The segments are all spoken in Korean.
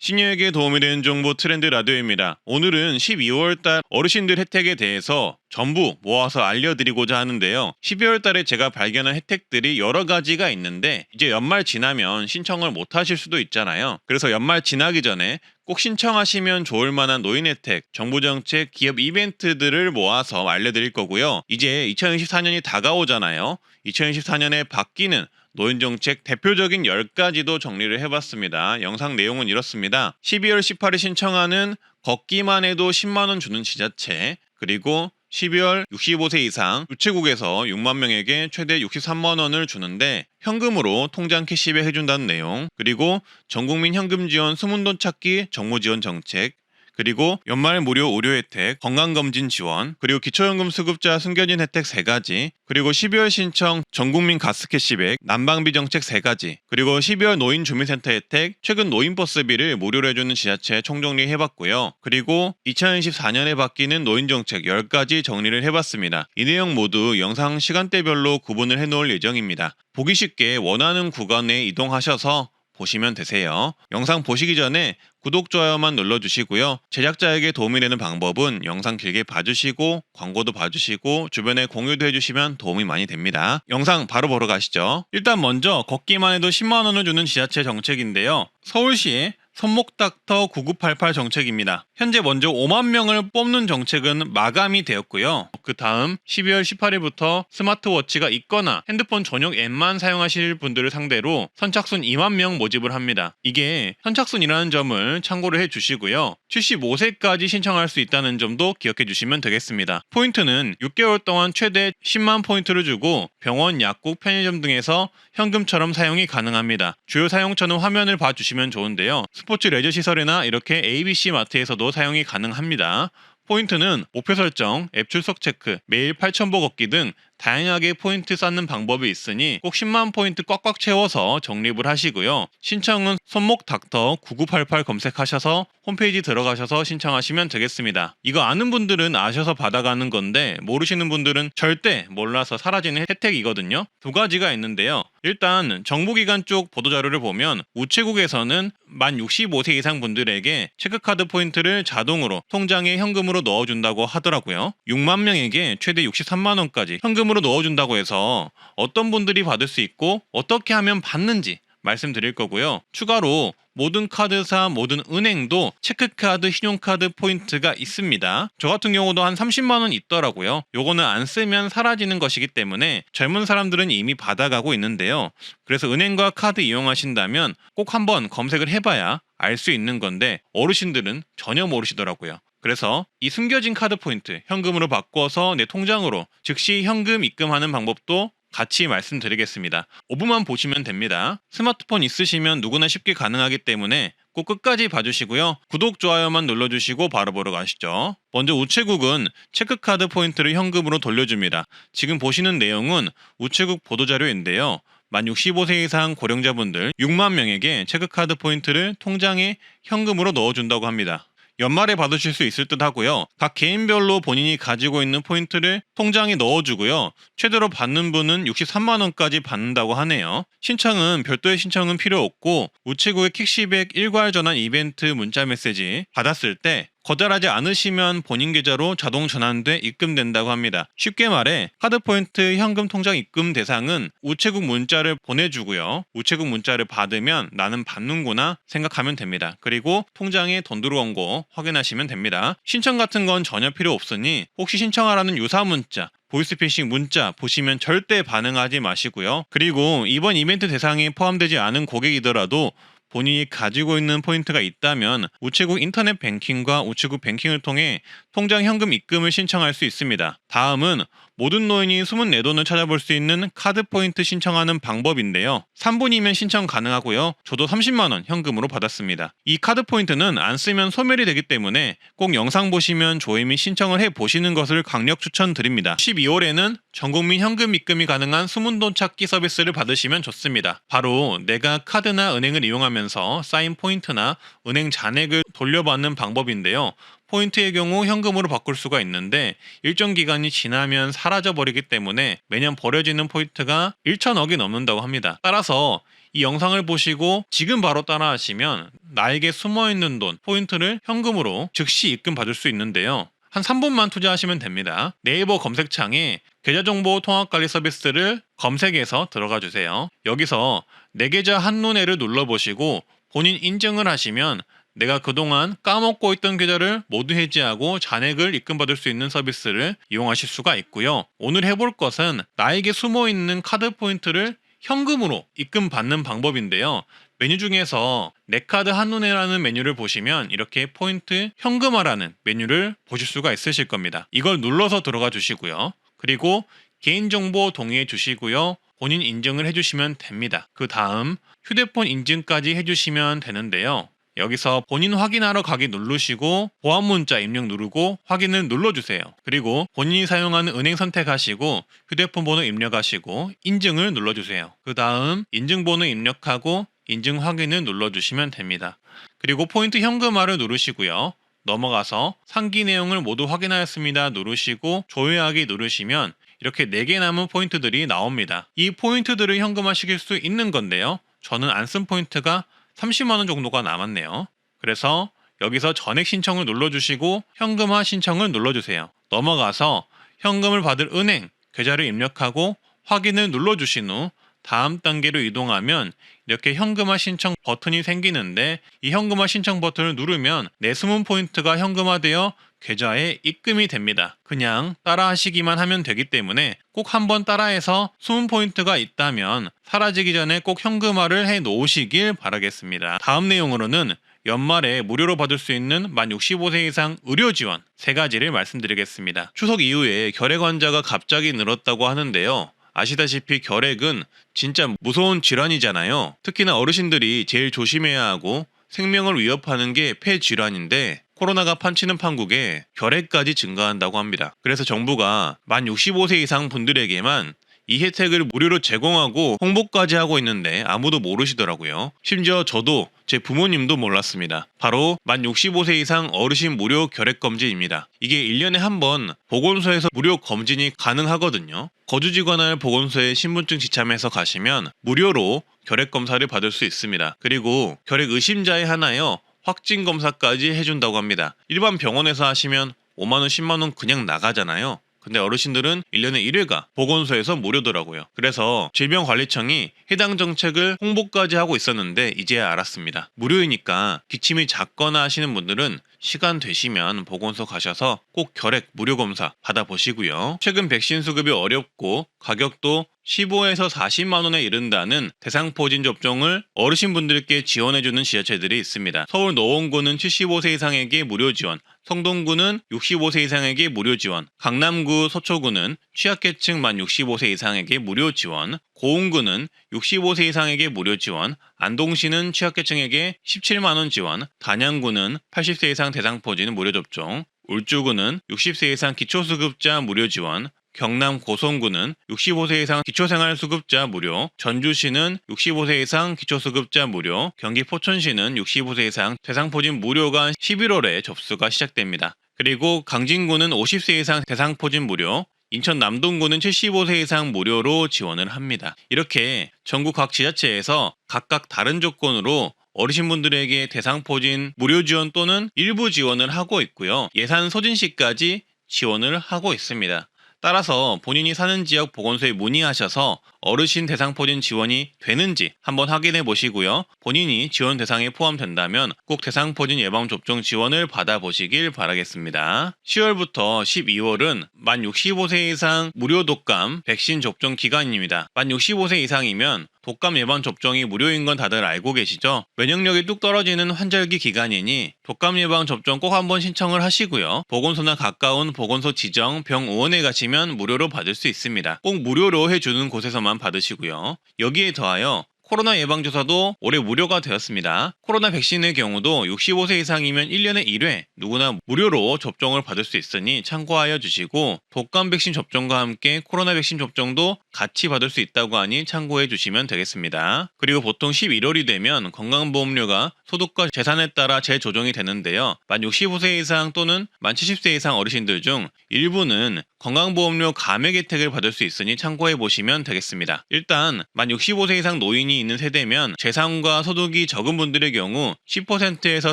시니어에게 도움이 되는 정보 트렌드 라디오입니다. 오늘은 12월달 어르신들 혜택에 대해서 전부 모아서 알려드리고자 하는데요. 12월달에 제가 발견한 혜택들이 여러 가지가 있는데 이제 연말 지나면 신청을 못 하실 수도 있잖아요. 그래서 연말 지나기 전에 꼭 신청하시면 좋을 만한 노인 혜택, 정부정책, 기업 이벤트들을 모아서 알려드릴 거고요. 이제 2024년이 다가오잖아요. 2024년에 바뀌는 노인정책 대표적인 10가지도 정리를 해봤습니다. 영상 내용은 이렇습니다. 12월 18일 신청하는 걷기만 해도 10만원 주는 지자체, 그리고 12월 65세 이상 우체국에서 6만 명에게 최대 63만원을 주는데 현금으로 통장 캐시백 해준다는 내용, 그리고 전국민 현금 지원 숨은 찾기 정무 지원 정책, 그리고 연말 무료 의료 혜택, 건강검진 지원, 그리고 기초연금 수급자 숨겨진 혜택 3가지, 그리고 12월 신청 전국민 가스 캐시백, 난방비 정책 3가지, 그리고 12월 노인 주민센터 혜택, 최근 노인버스비를 무료로 해주는 지자체 총정리 해봤고요. 그리고 2024년에 바뀌는 노인정책 10가지 정리를 해봤습니다. 이 내용 모두 영상 시간대별로 구분을 해놓을 예정입니다. 보기 쉽게 원하는 구간에 이동하셔서 보시면 되세요. 영상 보시기 전에 구독, 좋아요만 눌러주시고요. 제작자에게 도움이 되는 방법은 영상 길게 봐주시고 광고도 봐주시고 주변에 공유도 해주시면 도움이 많이 됩니다. 영상 바로 보러 가시죠. 일단 먼저 걷기만 해도 10만원을 주는 지자체 정책인데요. 서울시의 손목닥터 9988 정책입니다. 현재 먼저 5만 명을 뽑는 정책은 마감이 되었고요. 그 다음 12월 18일부터 스마트워치가 있거나 핸드폰 전용 앱만 사용하실 분들을 상대로 선착순 2만 명 모집을 합니다. 이게 선착순이라는 점을 참고를 해주시고요. 75세까지 신청할 수 있다는 점도 기억해 주시면 되겠습니다. 포인트는 6개월 동안 최대 10만 포인트를 주고 병원, 약국, 편의점 등에서 현금처럼 사용이 가능합니다. 주요 사용처는 화면을 봐주시면 좋은데요. 스포츠 레저 시설이나 이렇게 ABC 마트에서도 사용이 가능합니다. 포인트는 목표 설정, 앱 출석 체크, 매일 8,000보 걷기 등 다양하게 포인트 쌓는 방법이 있으니 꼭 10만 포인트 꽉꽉 채워서 적립을 하시고요. 신청은 손목닥터 9988 검색하셔서 홈페이지 들어가셔서 신청하시면 되겠습니다. 이거 아는 분들은 아셔서 받아가는 건데 모르시는 분들은 절대 몰라서 사라지는 혜택이거든요. 2가지가 있는데요. 일단 정부기관 쪽 보도자료를 보면 우체국에서는 만 65세 이상 분들에게 체크카드 포인트를 자동으로 통장에 현금으로 넣어준다고 하더라고요. 6만 명에게 최대 63만원까지 현금으로 넣어준다고 해서 어떤 분들이 받을 수 있고 어떻게 하면 받는지 말씀드릴 거고요. 추가로 모든 카드사, 모든 은행도 체크카드, 신용카드 포인트가 있습니다. 저 같은 경우도 한 30만원 있더라고요. 요거는 안 쓰면 사라지는 것이기 때문에 젊은 사람들은 이미 받아가고 있는데요. 그래서 은행과 카드 이용하신다면 꼭 한번 검색을 해봐야 알 수 있는 건데 어르신들은 전혀 모르시더라고요. 그래서 이 숨겨진 카드 포인트 현금으로 바꿔서 내 통장으로 즉시 현금 입금하는 방법도 같이 말씀드리겠습니다. 5분만 보시면 됩니다. 스마트폰 있으시면 누구나 쉽게 가능하기 때문에 꼭 끝까지 봐주시고요. 구독, 좋아요만 눌러주시고 바로 보러 가시죠. 먼저 우체국은 체크카드 포인트를 현금으로 돌려줍니다. 지금 보시는 내용은 우체국 보도자료인데요. 만 65세 이상 고령자분들 6만 명에게 체크카드 포인트를 통장에 현금으로 넣어준다고 합니다. 연말에 받으실 수 있을 듯 하고요. 각 개인별로 본인이 가지고 있는 포인트를 통장에 넣어주고요. 최대로 받는 분은 63만원까지 받는다고 하네요. 신청은 별도의 신청은 필요 없고 우체국의 킥시백 일괄 전환 이벤트 문자 메시지 받았을 때 거절하지 않으시면 본인 계좌로 자동 전환돼 입금된다고 합니다. 쉽게 말해 카드 포인트 현금 통장 입금 대상은 우체국 문자를 보내주고요. 우체국 문자를 받으면 나는 받는구나 생각하면 됩니다. 그리고 통장에 돈 들어온 거 확인하시면 됩니다. 신청 같은 건 전혀 필요 없으니 혹시 신청하라는 유사 문자 보이스피싱 문자 보시면 절대 반응하지 마시고요. 그리고 이번 이벤트 대상에 포함되지 않은 고객이더라도 본인이 가지고 있는 포인트가 있다면 우체국 인터넷 뱅킹과 우체국 뱅킹을 통해 통장 현금 입금을 신청할 수 있습니다. 다음은 모든 노인이 숨은 내 돈을 찾아볼 수 있는 카드 포인트 신청하는 방법인데요. 3분이면 신청 가능하고요. 저도 30만원 현금으로 받았습니다. 이 카드 포인트는 안 쓰면 소멸이 되기 때문에 꼭 영상 보시면 조회미 신청을 해보시는 것을 강력 추천드립니다. 12월에는 전국민 현금 입금이 가능한 숨은 돈 찾기 서비스를 받으시면 좋습니다. 바로 내가 카드나 은행을 이용하면서 쌓인 포인트나 은행 잔액을 돌려받는 방법인데요. 포인트의 경우 현금으로 바꿀 수가 있는데 일정 기간이 지나면 사라져버리기 때문에 매년 버려지는 포인트가 1천억이 넘는다고 합니다. 따라서 이 영상을 보시고 지금 바로 따라하시면 나에게 숨어있는 돈, 포인트를 현금으로 즉시 입금 받을 수 있는데요. 한 3분만 투자하시면 됩니다. 네이버 검색창에 계좌정보 통합관리 서비스를 검색해서 들어가 주세요. 여기서 내 계좌 한눈에를 눌러보시고 본인 인증을 하시면 내가 그동안 까먹고 있던 계좌를 모두 해지하고 잔액을 입금받을 수 있는 서비스를 이용하실 수가 있고요. 오늘 해볼 것은 나에게 숨어있는 카드 포인트를 현금으로 입금받는 방법인데요. 메뉴 중에서 내 카드 한눈에라는 메뉴를 보시면 이렇게 포인트 현금화라는 메뉴를 보실 수가 있으실 겁니다. 이걸 눌러서 들어가 주시고요. 그리고 개인정보 동의해 주시고요. 본인 인증을 해주시면 됩니다. 그 다음 휴대폰 인증까지 해주시면 되는데요. 여기서 본인 확인하러 가기 누르시고 보안 문자 입력 누르고 확인을 눌러주세요. 그리고 본인이 사용하는 은행 선택하시고 휴대폰 번호 입력하시고 인증을 눌러주세요. 그 다음 인증번호 입력하고 인증 확인을 눌러주시면 됩니다. 그리고 포인트 현금화를 누르시고요. 넘어가서 상기 내용을 모두 확인하였습니다 누르시고 조회하기 누르시면 이렇게 4개 남은 포인트들이 나옵니다. 이 포인트들을 현금화시킬 수 있는 건데요. 저는 안 쓴 포인트가 30만원 정도가 남았네요. 그래서 여기서 전액 신청을 눌러주시고 현금화 신청을 눌러주세요. 넘어가서 현금을 받을 은행, 계좌를 입력하고 확인을 눌러주신 후 다음 단계로 이동하면 이렇게 현금화 신청 버튼이 생기는데 이 현금화 신청 버튼을 누르면 내 숨은 포인트가 현금화되어 계좌에 입금이 됩니다. 그냥 따라 하시기만 하면 되기 때문에 꼭 한번 따라해서 숨은 포인트가 있다면 사라지기 전에 꼭 현금화를 해 놓으시길 바라겠습니다. 다음 내용으로는 연말에 무료로 받을 수 있는 만 65세 이상 의료 지원 3가지를 말씀드리겠습니다. 추석 이후에 결핵 환자가 갑자기 늘었다고 하는데요. 아시다시피 결핵은 진짜 무서운 질환이잖아요. 특히나 어르신들이 제일 조심해야 하고 생명을 위협하는 게 폐질환인데 코로나가 판치는 판국에 결핵까지 증가한다고 합니다. 그래서 정부가 만 65세 이상 분들에게만 이 혜택을 무료로 제공하고 홍보까지 하고 있는데 아무도 모르시더라고요. 심지어 저도 제 부모님도 몰랐습니다. 바로 만 65세 이상 어르신 무료 결핵검진입니다. 이게 1년에 한 번 보건소에서 무료 검진이 가능하거든요. 거주지 관할 보건소에 신분증 지참해서 가시면 무료로 결핵검사를 받을 수 있습니다. 그리고 결핵 의심자에 한하여 확진 검사까지 해준다고 합니다. 일반 병원에서 하시면 5만원, 10만원 그냥 나가잖아요. 근데 어르신들은 1년에 1회가 보건소에서 무료더라고요. 그래서 질병관리청이 해당 정책을 홍보까지 하고 있었는데 이제야 알았습니다. 무료이니까 기침이 작거나 하시는 분들은 시간 되시면 보건소 가셔서 꼭 결핵 무료 검사 받아보시고요. 최근 백신 수급이 어렵고 가격도 15에서 40만 원에 이른다는 대상포진 접종을 어르신분들께 지원해주는 지자체들이 있습니다. 서울 노원구는 75세 이상에게 무료 지원, 성동구는 65세 이상에게 무료 지원, 강남구 서초구는 취약계층 만 65세 이상에게 무료 지원, 고흥구는 65세 이상에게 무료 지원, 안동시는 취약계층에게 17만원 지원, 단양구는 80세 이상 대상포진 무료 접종, 울주구는 60세 이상 기초수급자 무료 지원, 경남 고성구는 65세 이상 기초생활수급자 무료, 전주시는 65세 이상 기초수급자 무료, 경기 포천시는 65세 이상 대상포진 무료가 11월에 접수가 시작됩니다. 그리고 강진구는 50세 이상 대상포진 무료, 인천 남동구는 75세 이상 무료로 지원을 합니다. 이렇게 전국 각 지자체에서 각각 다른 조건으로 어르신분들에게 대상포진 무료 지원 또는 일부 지원을 하고 있고요. 예산 소진 시까지 지원을 하고 있습니다. 따라서 본인이 사는 지역 보건소에 문의하셔서 어르신 대상포진 지원이 되는지 한번 확인해 보시고요. 본인이 지원 대상에 포함된다면 꼭 대상포진 예방접종 지원을 받아보시길 바라겠습니다. 10월부터 12월은 만 65세 이상 무료 독감 백신 접종 기간입니다. 만 65세 이상이면 독감 예방 접종이 무료인 건 다들 알고 계시죠? 면역력이 뚝 떨어지는 환절기 기간이니 독감 예방 접종 꼭 한번 신청을 하시고요. 보건소나 가까운 보건소 지정 병의원에 가시면 무료로 받을 수 있습니다. 꼭 무료로 해주는 곳에서만 받으시고요. 여기에 더하여 코로나 예방주사도 올해 무료가 되었습니다. 코로나 백신의 경우도 65세 이상이면 1년에 1회 누구나 무료로 접종을 받을 수 있으니 참고하여 주시고 독감 백신 접종과 함께 코로나 백신 접종도 같이 받을 수 있다고 하니 참고해 주시면 되겠습니다. 그리고 보통 11월이 되면 건강보험료가 소득과 재산에 따라 재조정이 되는데요. 만 65세 이상 또는 만 70세 이상 어르신들 중 일부는 건강보험료 감액 혜택을 받을 수 있으니 참고해 보시면 되겠습니다. 일단 만 65세 이상 노인이 있는 세대면 재산과 소득이 적은 분들의 경우 10%에서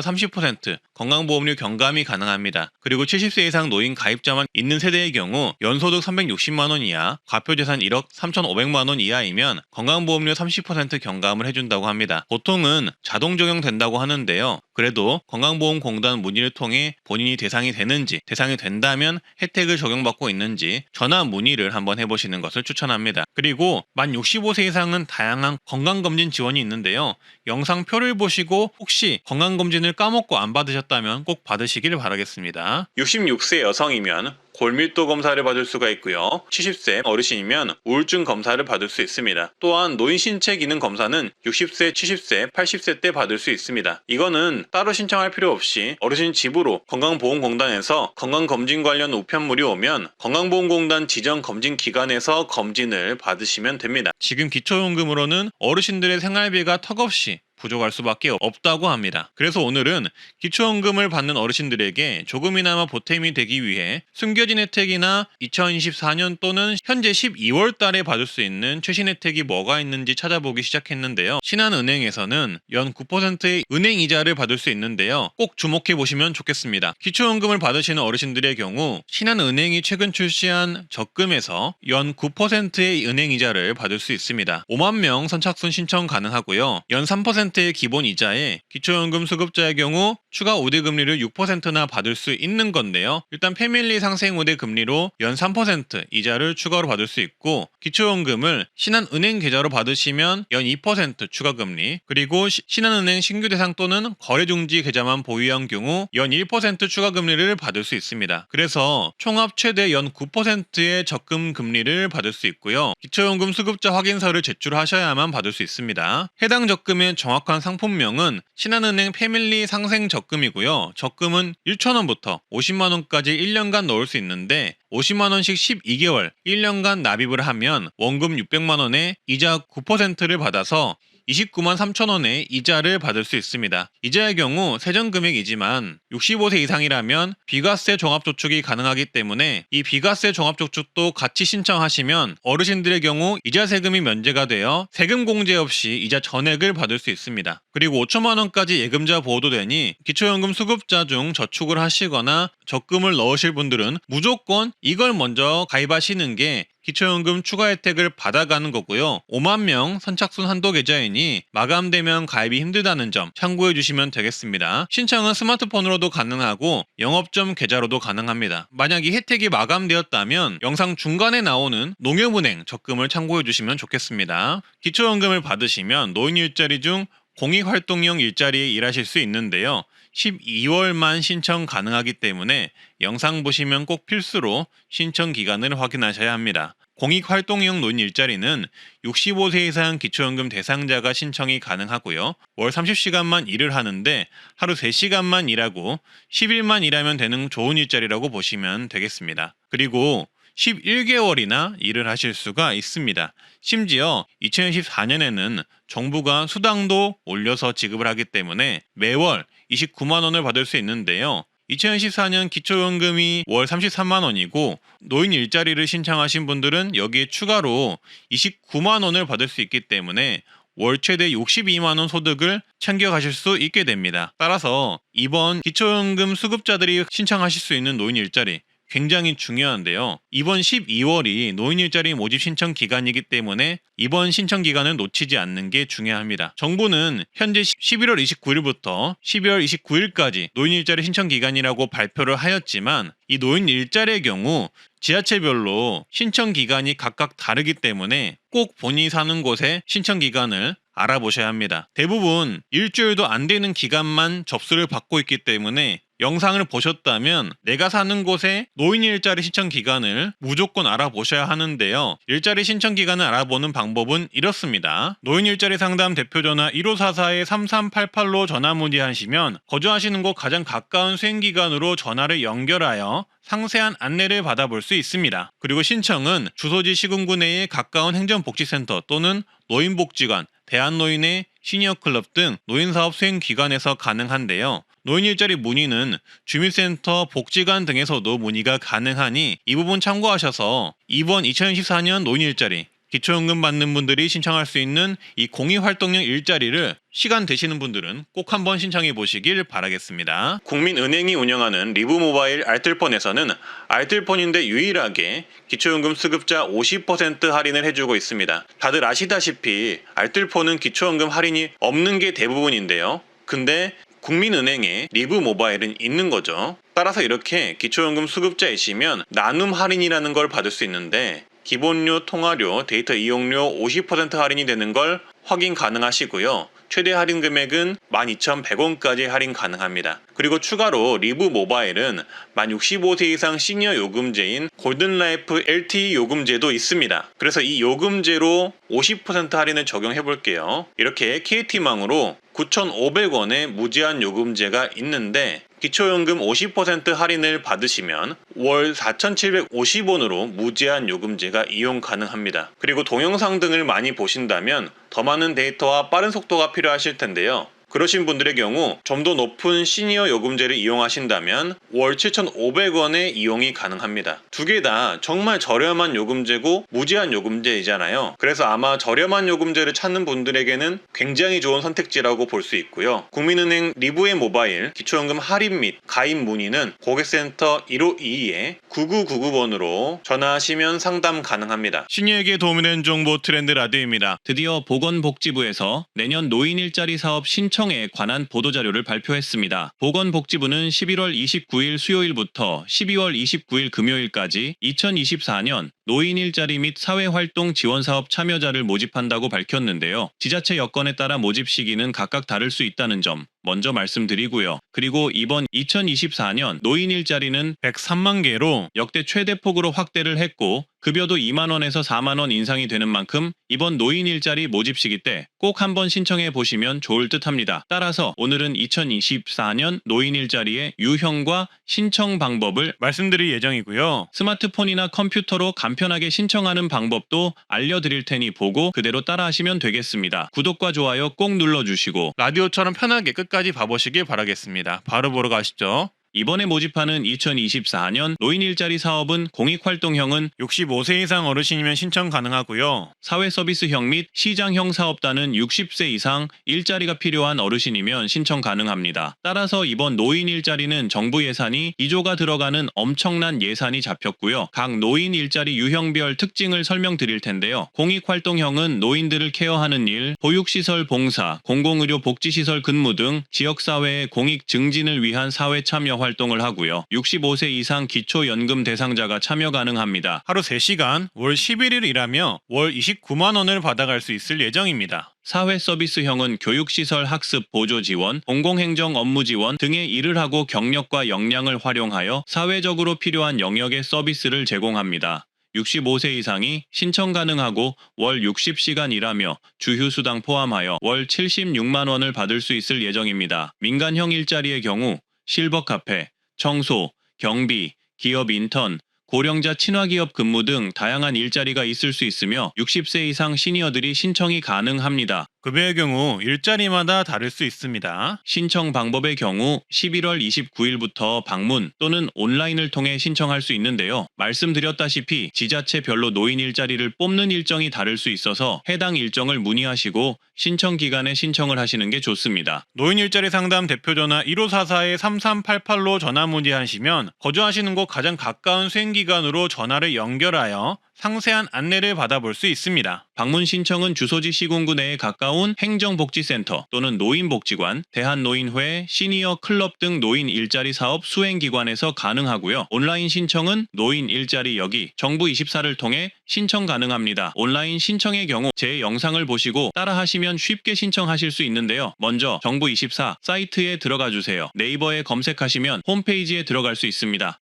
30% 건강보험료 경감이 가능합니다. 그리고 70세 이상 노인 가입자만 있는 세대의 경우 연소득 360만 원 이하, 과표재산 1억 3,500만 원 이하이면 건강보험료 30% 경감을 해준다고 합니다. 보통은 자동 적용된다고 하는데요. 그래도 건강보험공단 문의를 통해 본인이 대상이 되는지, 대상이 된다면 혜택을 적용받고 있는지 전화 문의를 한번 해보시는 것을 추천합니다. 그리고 만 65세 이상은 다양한 건강검진 지원이 있는데요. 영상표를 보시고 혹시 건강검진을 까먹고 안 받으셨다면 꼭 받으시길 바라겠습니다. 66세 여성이면 골밀도 검사를 받을 수가 있고요. 70세 어르신이면 우울증 검사를 받을 수 있습니다. 또한 노인 신체 기능 검사는 60세, 70세, 80세 때 받을 수 있습니다. 이거는 따로 신청할 필요 없이 어르신 집으로 건강보험공단에서 건강검진 관련 우편물이 오면 건강보험공단 지정 검진 기관에서 검진을 받으시면 됩니다. 지금 기초연금으로는 어르신들의 생활비가 턱없이 부족할 수밖에 없다고 합니다. 그래서 오늘은 기초연금을 받는 어르신들에게 조금이나마 보탬이 되기 위해 숨겨진 혜택이나 2024년 또는 현재 12월 달에 받을 수 있는 최신 혜택이 뭐가 있는지 찾아보기 시작했는데요. 신한은행에서는 연 9%의 은행 이자를 받을 수 있는데요. 꼭 주목해 보시면 좋겠습니다. 기초연금을 받으시는 어르신들의 경우 신한은행이 최근 출시한 적금에서 연 9%의 은행 이자를 받을 수 있습니다. 5만 명 선착순 신청 가능하고요. 연 3%의 기본 이자에 기초연금 수급자의 경우 추가 우대 금리를 6%나 받을 수 있는 건데요. 일단 패밀리 상생 우대 금리로 연 3% 이자를 추가로 받을 수 있고, 기초연금을 신한은행 계좌로 받으시면 연 2% 추가 금리, 그리고 신한은행 신규 대상 또는 거래중지 계좌만 보유한 경우 연 1% 추가 금리를 받을 수 있습니다. 그래서 총합 최대 연 9%의 적금 금리를 받을 수 있고요. 기초연금 수급자 확인서를 제출하셔야만 받을 수 있습니다. 해당 적금의 정확한 상품명은 신한은행 패밀리 상생 적금이고요. 적금은 1,000원부터 50만원까지 1년간 넣을 수 있는데 50만원씩 12개월 1년간 납입을 하면 원금 600만원에 이자 9%를 받아서 29만 3천원의 이자를 받을 수 있습니다. 이자의 경우 세전금액이지만 65세 이상이라면 비과세 종합저축이 가능하기 때문에 이 비과세 종합저축도 같이 신청하시면 어르신들의 경우 이자 세금이 면제가 되어 세금 공제 없이 이자 전액을 받을 수 있습니다. 그리고 5천만원까지 예금자 보호도 되니 기초연금 수급자 중 저축을 하시거나 적금을 넣으실 분들은 무조건 이걸 먼저 가입하시는 게 기초연금 추가 혜택을 받아가는 거고요. 5만 명 선착순 한도 계좌이니 마감되면 가입이 힘들다는 점 참고해 주시면 되겠습니다. 신청은 스마트폰으로도 가능하고 영업점 계좌로도 가능합니다. 만약 이 혜택이 마감되었다면 영상 중간에 나오는 농협은행 적금을 참고해 주시면 좋겠습니다. 기초연금을 받으시면 노인 일자리 중 공익활동형 일자리에 일하실 수 있는데요. 12월만 신청 가능하기 때문에 영상 보시면 꼭 필수로 신청 기간을 확인하셔야 합니다. 공익활동형 노인 일자리는 65세 이상 기초연금 대상자가 신청이 가능하고요. 월 30시간만 일을 하는데 하루 3시간만 일하고 10일만 일하면 되는 좋은 일자리라고 보시면 되겠습니다. 그리고 11개월이나 일을 하실 수가 있습니다. 심지어 2014년에는 정부가 수당도 올려서 지급을 하기 때문에 매월 29만 원을 받을 수 있는데요. 2014년 기초연금이 월 33만 원이고 노인 일자리를 신청하신 분들은 여기에 추가로 29만 원을 받을 수 있기 때문에 월 최대 62만 원 소득을 챙겨가실 수 있게 됩니다. 따라서 이번 기초연금 수급자들이 신청하실 수 있는 노인 일자리 굉장히 중요한데요. 이번 12월이 노인 일자리 모집 신청 기간이기 때문에 이번 신청 기간을 놓치지 않는 게 중요합니다. 정부는 현재 11월 29일부터 12월 29일까지 노인 일자리 신청 기간이라고 발표를 하였지만 이 노인 일자리의 경우 지자체별로 신청 기간이 각각 다르기 때문에 꼭 본인이 사는 곳의 신청 기간을 알아보셔야 합니다. 대부분 일주일도 안 되는 기간만 접수를 받고 있기 때문에 영상을 보셨다면 내가 사는 곳의 노인 일자리 신청 기간을 무조건 알아보셔야 하는데요. 일자리 신청 기간을 알아보는 방법은 이렇습니다. 노인 일자리 상담 대표 전화 1544-3388로 전화 문의하시면 거주하시는 곳 가장 가까운 수행기관으로 전화를 연결하여 상세한 안내를 받아볼 수 있습니다. 그리고 신청은 주소지 시군구 내에 가까운 행정복지센터 또는 노인복지관, 대한노인의 시니어클럽 등 노인사업 수행기관에서 가능한데요. 노인 일자리 문의는 주민센터, 복지관 등에서도 문의가 가능하니 이 부분 참고하셔서 이번 2024년 노인 일자리 기초연금 받는 분들이 신청할 수 있는 이 공익활동형 일자리를 시간 되시는 분들은 꼭 한번 신청해 보시길 바라겠습니다. 국민은행이 운영하는 리브모바일 알뜰폰에서는 알뜰폰인데 유일하게 기초연금 수급자 50% 할인을 해주고 있습니다. 다들 아시다시피 알뜰폰은 기초연금 할인이 없는 게 대부분인데요. 근데 국민은행에 리브모바일은 있는 거죠. 따라서 이렇게 기초연금 수급자이시면 나눔 할인이라는 걸 받을 수 있는데 기본료, 통화료, 데이터 이용료 50% 할인이 되는 걸 확인 가능하시고요. 최대 할인 금액은 12,100원까지 할인 가능합니다. 그리고 추가로 리브 모바일은 만 65세 이상 시니어 요금제인 골든라이프 LTE 요금제도 있습니다. 그래서 이 요금제로 50% 할인을 적용해 볼게요. 이렇게 KT망으로 9,500원의 무제한 요금제가 있는데 기초연금 50% 할인을 받으시면 월 4,750원으로 무제한 요금제가 이용 가능합니다. 그리고 동영상 등을 많이 보신다면 더 많은 데이터와 빠른 속도가 필요하실 텐데요. 그러신 분들의 경우 좀 더 높은 시니어 요금제를 이용하신다면 월 7,500원의 이용이 가능합니다. 두 개 다 정말 저렴한 요금제고 무제한 요금제이잖아요. 그래서 아마 저렴한 요금제를 찾는 분들에게는 굉장히 좋은 선택지라고 볼 수 있고요. 국민은행 리브의 모바일 기초연금 할인 및 가입 문의는 고객센터 1522-9999번으로 전화하시면 상담 가능합니다. 시니어에게 도움이 되는 정보 트렌드 라디오입니다. 드디어 보건복지부에서 내년 노인 일자리 사업 신청에 관한 보도자료를 발표했습니다. 보건복지부는 11월 29일 수요일부터 12월 29일 금요일까지 2024년 노인 일자리 및 사회활동 지원사업 참여자를 모집한다고 밝혔는데요. 지자체 여건에 따라 모집 시기는 각각 다를 수 있다는 점 먼저 말씀드리고요. 그리고 이번 2024년 노인 일자리는 103만 개로 역대 최대폭으로 확대를 했고 급여도 2만원에서 4만원 인상이 되는 만큼 이번 노인 일자리 모집 시기 때 꼭 한번 신청해 보시면 좋을 듯 합니다. 따라서 오늘은 2024년 노인 일자리의 유형과 신청 방법을 말씀드릴 예정이고요. 스마트폰이나 컴퓨터로 간편하게 신청하는 방법도 알려드릴 테니 보고 그대로 따라하시면 되겠습니다. 구독과 좋아요 꼭 눌러주시고 라디오처럼 편하게 끝까지 봐보시길 바라겠습니다. 바로 보러 가시죠. 이번에 모집하는 2024년 노인 일자리 사업은 공익활동형은 65세 이상 어르신이면 신청 가능하고요. 사회서비스형 및 시장형 사업단은 60세 이상 일자리가 필요한 어르신이면 신청 가능합니다. 따라서 이번 노인 일자리는 정부 예산이 2조가 들어가는 엄청난 예산이 잡혔고요. 각 노인 일자리 유형별 특징을 설명드릴 텐데요. 공익활동형은 노인들을 케어하는 일, 보육시설 봉사, 공공의료 복지시설 근무 등 지역사회의 공익 증진을 위한 사회 참여 활동을 하고요. 65세 이상 기초연금 대상자가 참여 가능합니다. 하루 3시간, 월 11일 일하며 월 29만 원을 받아갈 수 있을 예정입니다. 사회서비스형은 교육시설 학습 보조 지원, 공공행정 업무 지원 등의 일을 하고 경력과 역량을 활용하여 사회적으로 필요한 영역의 서비스를 제공합니다. 65세 이상이 신청 가능하고 월 60시간 일하며 주휴수당 포함하여 월 76만 원을 받을 수 있을 예정입니다. 민간형 일자리의 경우 실버 카페, 청소, 경비, 기업 인턴, 고령자 친화기업 근무 등 다양한 일자리가 있을 수 있으며 60세 이상 시니어들이 신청이 가능합니다. 급여의 경우 일자리마다 다를 수 있습니다. 신청 방법의 경우 11월 29일부터 방문 또는 온라인을 통해 신청할 수 있는데요. 말씀드렸다시피 지자체별로 노인 일자리를 뽑는 일정이 다를 수 있어서 해당 일정을 문의하시고 신청 기간에 신청을 하시는 게 좋습니다. 노인 일자리 상담 대표 전화 1544-3388로 전화 문의하시면 거주하시는 곳 가장 가까운 수행기관으로 전화를 연결하여 상세한 안내를 받아볼 수 있습니다. 방문 신청은 주소지 시군구 내에 가까운 행정복지센터 또는 노인복지관, 대한노인회, 시니어 클럽 등 노인 일자리 사업 수행기관에서 가능하고요. 온라인 신청은 노인 일자리 여기 정부24를 통해 신청 가능합니다. 온라인 신청의 경우 제 영상을 보시고 따라하시면 쉽게 신청하실 수 있는데요. 먼저 정부24 사이트에 들어가 주세요. 네이버에 검색하시면 홈페이지에 들어갈 수 있습니다.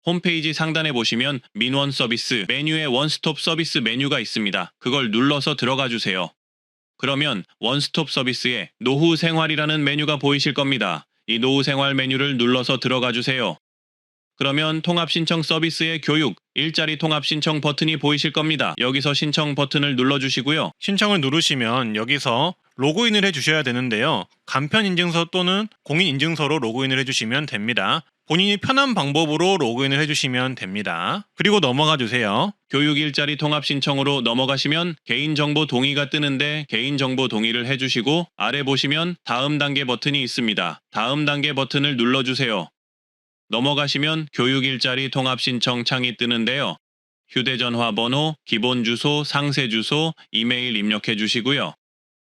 홈페이지 상단에 보시면 민원 서비스 메뉴에 원스톱 서비스 메뉴가 있습니다. 그걸 눌러서 들어가 주세요. 그러면 원스톱 서비스에 노후 생활이라는 메뉴가 보이실 겁니다. 이 노후 생활 메뉴를 눌러서 들어가 주세요. 그러면 통합 신청 서비스의 교육, 일자리 통합 신청 버튼이 보이실 겁니다. 여기서 신청 버튼을 눌러주시고요. 신청을 누르시면 여기서 로그인을 해주셔야 되는데요. 간편인증서 또는 공인인증서로 로그인을 해주시면 됩니다. 본인이 편한 방법으로 로그인을 해주시면 됩니다. 그리고 넘어가 주세요. 교육 일자리 통합 신청으로 넘어가시면 개인정보 동의가 뜨는데 개인정보 동의를 해주시고 아래 보시면 다음 단계 버튼이 있습니다. 다음 단계 버튼을 눌러주세요. 넘어가시면 교육 일자리 통합 신청 창이 뜨는데요. 휴대전화 번호, 기본 주소, 상세 주소, 이메일 입력해 주시고요.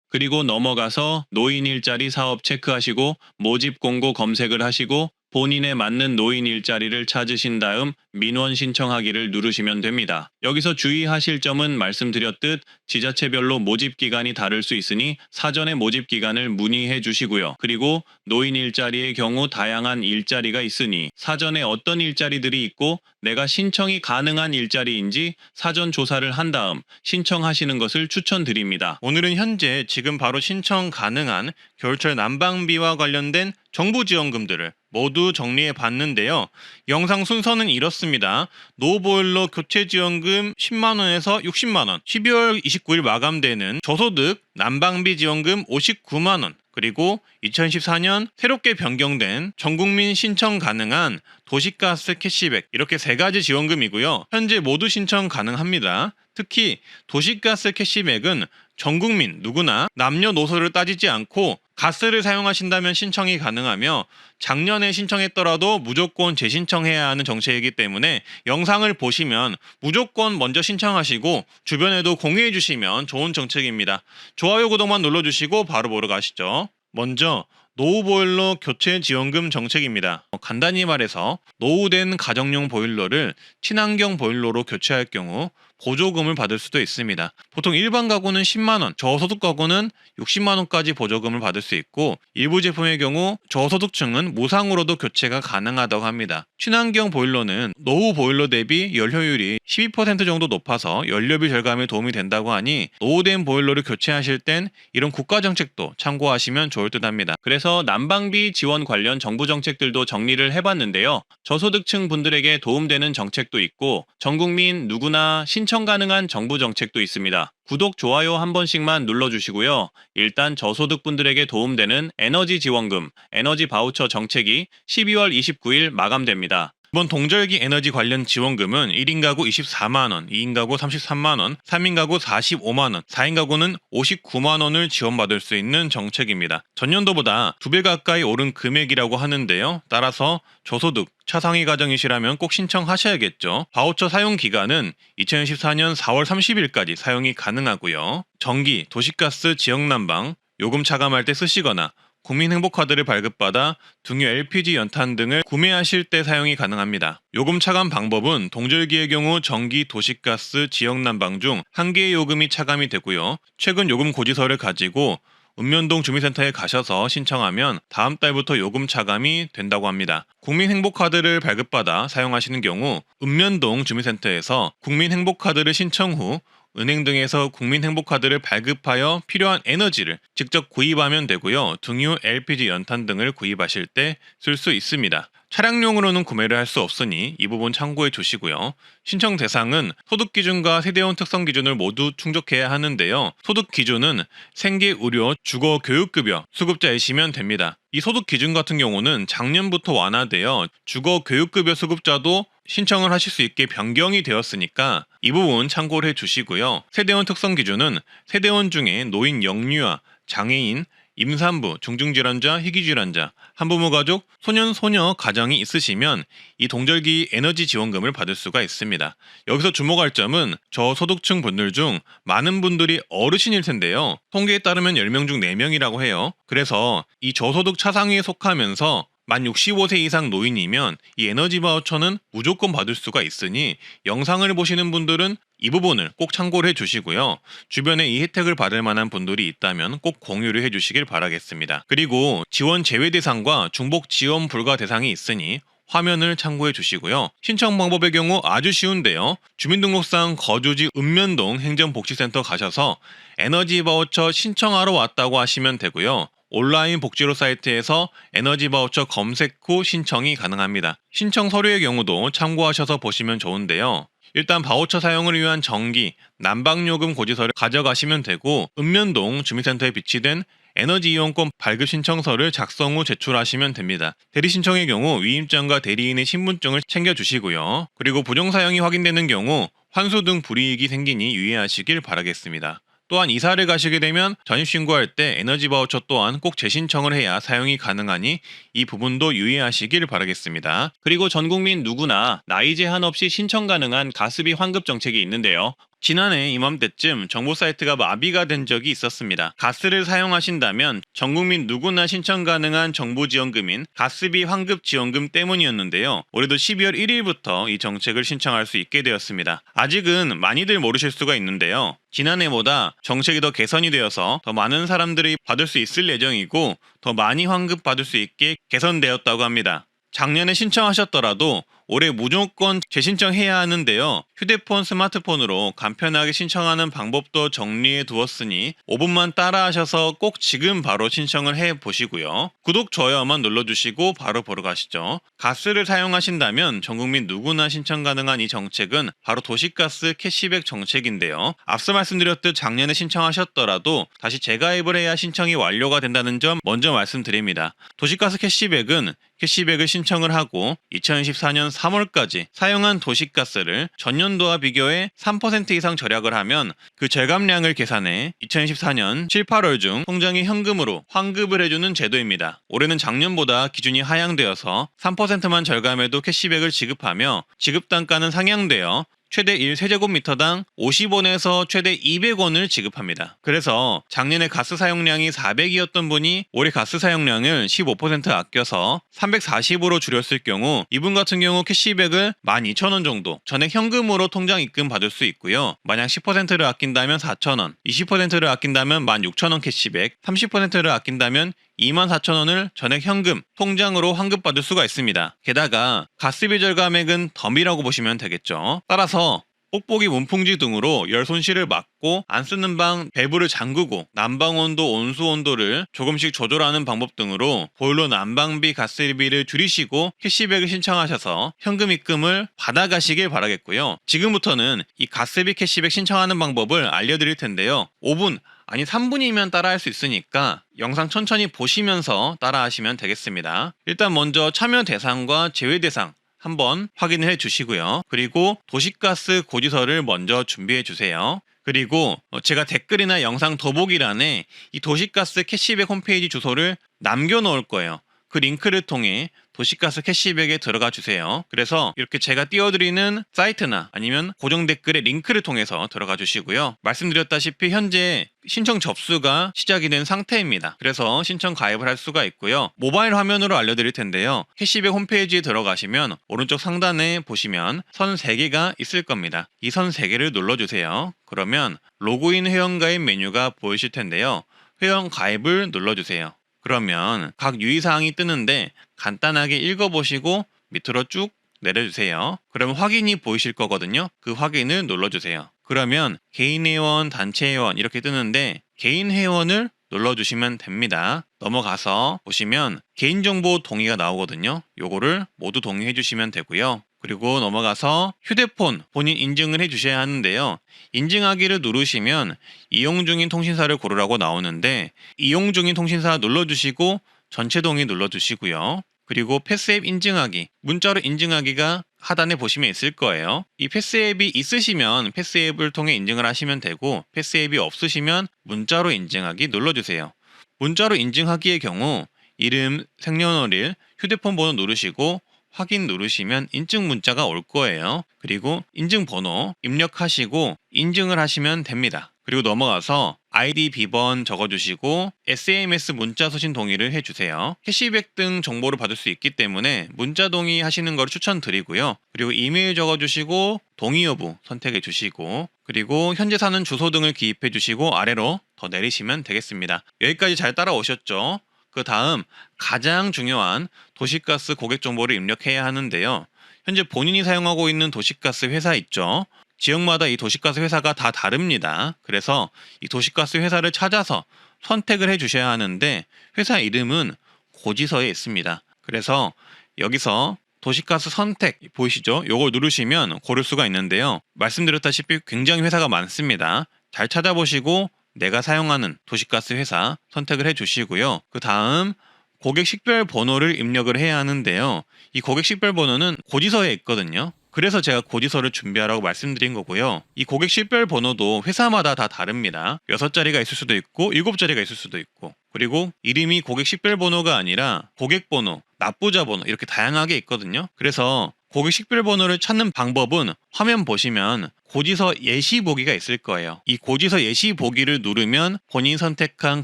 그리고 넘어가서 노인 일자리 사업 체크하시고 모집 공고 검색을 하시고 본인에 맞는 노인 일자리를 찾으신 다음 민원 신청하기를 누르시면 됩니다. 여기서 주의하실 점은 말씀드렸듯 지자체별로 모집 기간이 다를 수 있으니 사전에 모집 기간을 문의해 주시고요. 그리고 노인 일자리의 경우 다양한 일자리가 있으니 사전에 어떤 일자리들이 있고 내가 신청이 가능한 일자리인지 사전 조사를 한 다음 신청하시는 것을 추천드립니다. 오늘은 현재 지금 바로 신청 가능한 겨울철 난방비와 관련된 정부 지원금들을 모두 정리해 봤는데요. 영상 순서는 이렇습니다. 노보일러 교체 지원금 10만원에서 60만원, 12월 29일 마감되는 저소득 난방비 지원금 59만원, 그리고 2014년 새롭게 변경된 전국민 신청 가능한 도시가스 캐시백, 이렇게 세 가지 지원금이고요. 현재 모두 신청 가능합니다. 특히 도시가스 캐시백은 전국민 누구나 남녀노소를 따지지 않고 가스를 사용하신다면 신청이 가능하며 작년에 신청했더라도 무조건 재신청해야 하는 정책이기 때문에 영상을 보시면 무조건 먼저 신청하시고 주변에도 공유해 주시면 좋은 정책입니다. 좋아요, 구독만 눌러주시고 바로 보러 가시죠. 먼저 노후보일러 교체 지원금 정책입니다. 간단히 말해서 노후된 가정용 보일러를 친환경 보일러로 교체할 경우 보조금을 받을 수도 있습니다. 보통 일반 가구는 10만원, 저소득 가구는 60만원까지 보조금을 받을 수 있고 일부 제품의 경우 저소득층은 무상으로도 교체가 가능하다고 합니다. 친환경 보일러는 노후 보일러 대비 연료율이 12% 정도 높아서 연료비 절감에 도움이 된다고 하니 노후된 보일러를 교체하실 땐 이런 국가정책도 참고하시면 좋을 듯 합니다. 그래서 난방비 지원 관련 정부 정책들도 정리를 해봤는데요. 저소득층 분들에게 도움되는 정책도 있고 전국민 누구나 신청 가능한 정부 정책도 있습니다. 구독, 좋아요 한 번씩만 눌러주시고요. 일단 저소득 분들에게 도움되는 에너지 지원금, 에너지 바우처 정책이 12월 29일 마감됩니다. 이번 동절기 에너지 관련 지원금은 1인 가구 24만원, 2인 가구 33만원, 3인 가구 45만원, 4인 가구는 59만원을 지원받을 수 있는 정책입니다. 전년도보다 2배 가까이 오른 금액이라고 하는데요. 따라서 저소득, 차상위 가정이시라면 꼭 신청하셔야겠죠. 바우처 사용 기간은 2014년 4월 30일까지 사용이 가능하고요. 전기, 도시가스, 지역난방, 요금 차감할 때 쓰시거나 국민행복카드를 발급받아 등유 LPG 연탄 등을 구매하실 때 사용이 가능합니다. 요금 차감 방법은 동절기의 경우 전기, 도시가스, 지역난방 중 한 개의 요금이 차감이 되고요. 최근 요금 고지서를 가지고 읍면동 주민센터에 가셔서 신청하면 다음 달부터 요금 차감이 된다고 합니다. 국민행복카드를 발급받아 사용하시는 경우 읍면동 주민센터에서 국민행복카드를 신청 후 은행 등에서 국민행복카드를 발급하여 필요한 에너지를 직접 구입하면 되고요. 등유, LPG, 연탄 등을 구입하실 때 쓸 수 있습니다. 차량용으로는 구매를 할 수 없으니 이 부분 참고해 주시고요. 신청 대상은 소득 기준과 세대원 특성 기준을 모두 충족해야 하는데요. 소득 기준은 생계, 의료, 주거, 교육급여 수급자이시면 됩니다. 이 소득 기준 같은 경우는 작년부터 완화되어 주거, 교육급여 수급자도 신청을 하실 수 있게 변경이 되었으니까 이 부분 참고를 해 주시고요. 세대원 특성 기준은 세대원 중에 노인 영유아, 장애인, 임산부, 중증질환자, 희귀질환자, 한부모 가족, 소년, 소녀 가정이 있으시면 이 동절기 에너지 지원금을 받을 수가 있습니다. 여기서 주목할 점은 저소득층 분들 중 많은 분들이 어르신일 텐데요. 통계에 따르면 10명 중 4명이라고 해요. 그래서 이 저소득 차상위에 속하면서 만 65세 이상 노인이면 이 에너지 바우처는 무조건 받을 수가 있으니 영상을 보시는 분들은 이 부분을 꼭 참고를 해주시고요. 주변에 이 혜택을 받을 만한 분들이 있다면 꼭 공유를 해주시길 바라겠습니다. 그리고 지원 제외 대상과 중복 지원 불가 대상이 있으니 화면을 참고해 주시고요. 신청 방법의 경우 아주 쉬운데요. 주민등록상 거주지 읍면동 행정복지센터 가셔서 에너지 바우처 신청하러 왔다고 하시면 되고요. 온라인 복지로 사이트에서 에너지 바우처 검색 후 신청이 가능합니다. 신청 서류의 경우도 참고하셔서 보시면 좋은데요. 일단 바우처 사용을 위한 전기, 난방요금 고지서를 가져가시면 되고 읍면동 주민센터에 비치된 에너지 이용권 발급 신청서를 작성 후 제출하시면 됩니다. 대리 신청의 경우 위임장과 대리인의 신분증을 챙겨주시고요. 그리고 부정사용이 확인되는 경우 환수 등 불이익이 생기니 유의하시길 바라겠습니다. 또한 이사를 가시게 되면 전입신고할 때 에너지 바우처 또한 꼭 재신청을 해야 사용이 가능하니 이 부분도 유의하시길 바라겠습니다. 그리고 전 국민 누구나 나이 제한 없이 신청 가능한 가스비 환급 정책이 있는데요. 지난해 이맘때쯤 정보 사이트가 마비가 된 적이 있었습니다. 가스를 사용하신다면 전국민 누구나 신청 가능한 정부지원금인 가스비 환급지원금 때문이었는데요. 올해도 12월 1일부터 이 정책을 신청할 수 있게 되었습니다. 아직은 많이들 모르실 수가 있는데요. 지난해보다 정책이 더 개선이 되어서 더 많은 사람들이 받을 수 있을 예정이고 더 많이 환급받을 수 있게 개선되었다고 합니다. 작년에 신청하셨더라도 올해 무조건 재신청해야 하는데요. 휴대폰, 스마트폰으로 간편하게 신청하는 방법도 정리해 두었으니 5분만 따라하셔서 꼭 지금 바로 신청을 해 보시고요. 구독, 좋아요만 눌러주시고 바로 보러 가시죠. 가스를 사용하신다면 전국민 누구나 신청 가능한 이 정책은 바로 도시가스 캐시백 정책인데요. 앞서 말씀드렸듯 작년에 신청하셨더라도 다시 재가입을 해야 신청이 완료가 된다는 점 먼저 말씀드립니다. 도시가스 캐시백은 캐시백을 신청을 하고 2014년 3월까지 사용한 도시가스를 전년도와 비교해 3% 이상 절약을 하면 그 절감량을 계산해 2014년 7, 8월 중 통장에 현금으로 환급을 해주는 제도입니다. 올해는 작년보다 기준이 하향되어서 3%만 절감해도 캐시백을 지급하며 지급 단가는 상향되어 최대 1세제곱미터당 50원에서 최대 200원을 지급합니다. 그래서 작년에 가스 사용량이 400이었던 분이 올해 가스 사용량을 15% 아껴서 340으로 줄였을 경우 이분 같은 경우 캐시백을 12,000원 정도 전액 현금으로 통장 입금 받을 수 있고요. 만약 10%를 아낀다면 4,000원, 20%를 아낀다면 16,000원 캐시백, 30%를 아낀다면 24,000원을 전액 현금, 통장으로 환급받을 수가 있습니다. 게다가 가스비 절감액은 덤이라고 보시면 되겠죠. 따라서 뽁뽁이 문풍지 등으로 열 손실을 막고 안 쓰는 방 밸브를 잠그고 난방온도, 온수온도를 조금씩 조절하는 방법 등으로 보일러 난방비, 가스비를 줄이시고 캐시백을 신청하셔서 현금 입금을 받아가시길 바라겠고요. 지금부터는 이 가스비 캐시백 신청하는 방법을 알려드릴 텐데요. 5분 아니 3분이면 따라할 수 있으니까 영상 천천히 보시면서 따라하시면 되겠습니다. 일단 먼저 참여 대상과 제외 대상 한번 확인을 해 주시고요. 그리고 도시가스 고지서를 먼저 준비해 주세요. 그리고 제가 댓글이나 영상 더보기란에 이 도시가스 캐시백 홈페이지 주소를 남겨 놓을 거예요. 그 링크를 통해 도시가스 캐시백에 들어가 주세요. 그래서 이렇게 제가 띄워드리는 사이트나 아니면 고정 댓글의 링크를 통해서 들어가 주시고요. 말씀드렸다시피 현재 신청 접수가 시작이 된 상태입니다. 그래서 신청 가입을 할 수가 있고요. 모바일 화면으로 알려드릴 텐데요. 캐시백 홈페이지에 들어가시면 오른쪽 상단에 보시면 선 3개가 있을 겁니다. 이 선 3개를 눌러주세요. 그러면 로그인 회원가입 메뉴가 보이실 텐데요. 회원 가입을 눌러주세요. 그러면 각 유의사항이 뜨는데 간단하게 읽어보시고 밑으로 쭉 내려주세요. 그러면 확인이 보이실 거거든요. 그 확인을 눌러주세요. 그러면 개인 회원, 단체 회원 이렇게 뜨는데 개인 회원을 눌러주시면 됩니다. 넘어가서 보시면 개인정보 동의가 나오거든요. 요거를 모두 동의해 주시면 되고요. 그리고 넘어가서 휴대폰 본인 인증을 해주셔야 하는데요. 인증하기를 누르시면 이용 중인 통신사를 고르라고 나오는데 이용 중인 통신사 눌러주시고 전체 동의 눌러주시고요. 그리고 패스앱 인증하기, 문자로 인증하기가 하단에 보시면 있을 거예요. 이 패스앱이 있으시면 패스앱을 통해 인증을 하시면 되고 패스앱이 없으시면 문자로 인증하기 눌러주세요. 문자로 인증하기의 경우 이름, 생년월일, 휴대폰 번호 누르시고 확인 누르시면 인증 문자가 올 거예요. 그리고 인증 번호 입력하시고 인증을 하시면 됩니다. 그리고 넘어가서 아이디 비번 적어주시고 SMS 문자 소신 동의를 해주세요. 캐시백 등 정보를 받을 수 있기 때문에 문자 동의 하시는 걸 추천드리고요. 그리고 이메일 적어주시고 동의 여부 선택해 주시고 그리고 현재 사는 주소 등을 기입해 주시고 아래로 더 내리시면 되겠습니다. 여기까지 잘 따라오셨죠? 그 다음 가장 중요한 도시가스 고객 정보를 입력해야 하는데요. 현재 본인이 사용하고 있는 도시가스 회사 있죠. 지역마다 이 도시가스 회사가 다 다릅니다. 그래서 이 도시가스 회사를 찾아서 선택을 해 주셔야 하는데 회사 이름은 고지서에 있습니다. 그래서 여기서 도시가스 선택 보이시죠? 요걸 누르시면 고를 수가 있는데요. 말씀드렸다시피 굉장히 회사가 많습니다. 잘 찾아보시고 내가 사용하는 도시가스 회사 선택을 해주시고요. 그 다음 고객 식별 번호를 입력을 해야 하는데요. 이 고객 식별 번호는 고지서에 있거든요. 그래서 제가 고지서를 준비하라고 말씀드린 거고요. 이 고객 식별 번호도 회사마다 다 다릅니다. 6자리가 있을 수도 있고 7자리가 있을 수도 있고, 그리고 이름이 고객 식별 번호가 아니라 고객 번호, 납부자 번호 이렇게 다양하게 있거든요. 그래서 고객 식별 번호를 찾는 방법은 화면 보시면 고지서 예시 보기가 있을 거예요. 이 고지서 예시 보기를 누르면 본인 선택한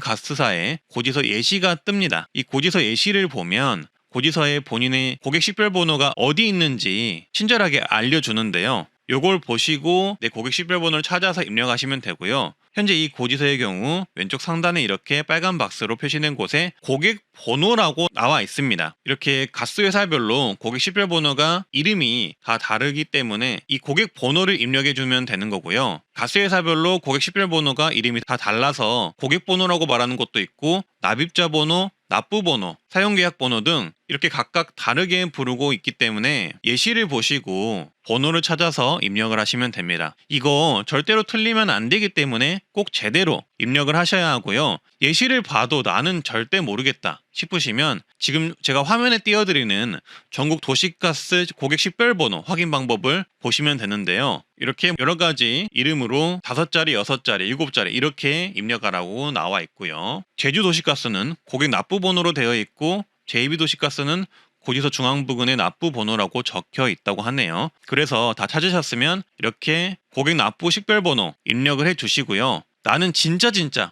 가스사의 고지서 예시가 뜹니다. 이 고지서 예시를 보면 고지서에 본인의 고객 식별 번호가 어디 있는지 친절하게 알려주는데요. 요걸 보시고 내 고객 식별 번호를 찾아서 입력하시면 되고요. 현재 이 고지서의 경우 왼쪽 상단에 이렇게 빨간 박스로 표시된 곳에 고객 번호라고 나와 있습니다. 이렇게 가스회사별로 고객 식별 번호가 이름이 다 다르기 때문에 이 고객 번호를 입력해 주면 되는 거고요. 가스회사별로 고객 식별 번호가 이름이 다 달라서 고객 번호라고 말하는 것도 있고, 납입자 번호, 납부 번호, 사용계약 번호 등 이렇게 각각 다르게 부르고 있기 때문에 예시를 보시고 번호를 찾아서 입력을 하시면 됩니다. 이거 절대로 틀리면 안 되기 때문에 꼭 제대로 입력을 하셔야 하고요. 예시를 봐도 나는 절대 모르겠다 싶으시면 지금 제가 화면에 띄워드리는 전국 도시가스 고객 식별번호 확인 방법을 보시면 되는데요. 이렇게 여러 가지 이름으로 5자리, 6자리, 7자리 이렇게 입력하라고 나와 있고요. 제주도시가스는 고객 납부번호로 되어 있고, JB도시가스는 고지서 중앙 부근에 납부 번호라고 적혀 있다고 하네요. 그래서 다 찾으셨으면 이렇게 고객 납부 식별번호 입력을 해 주시고요. 나는 진짜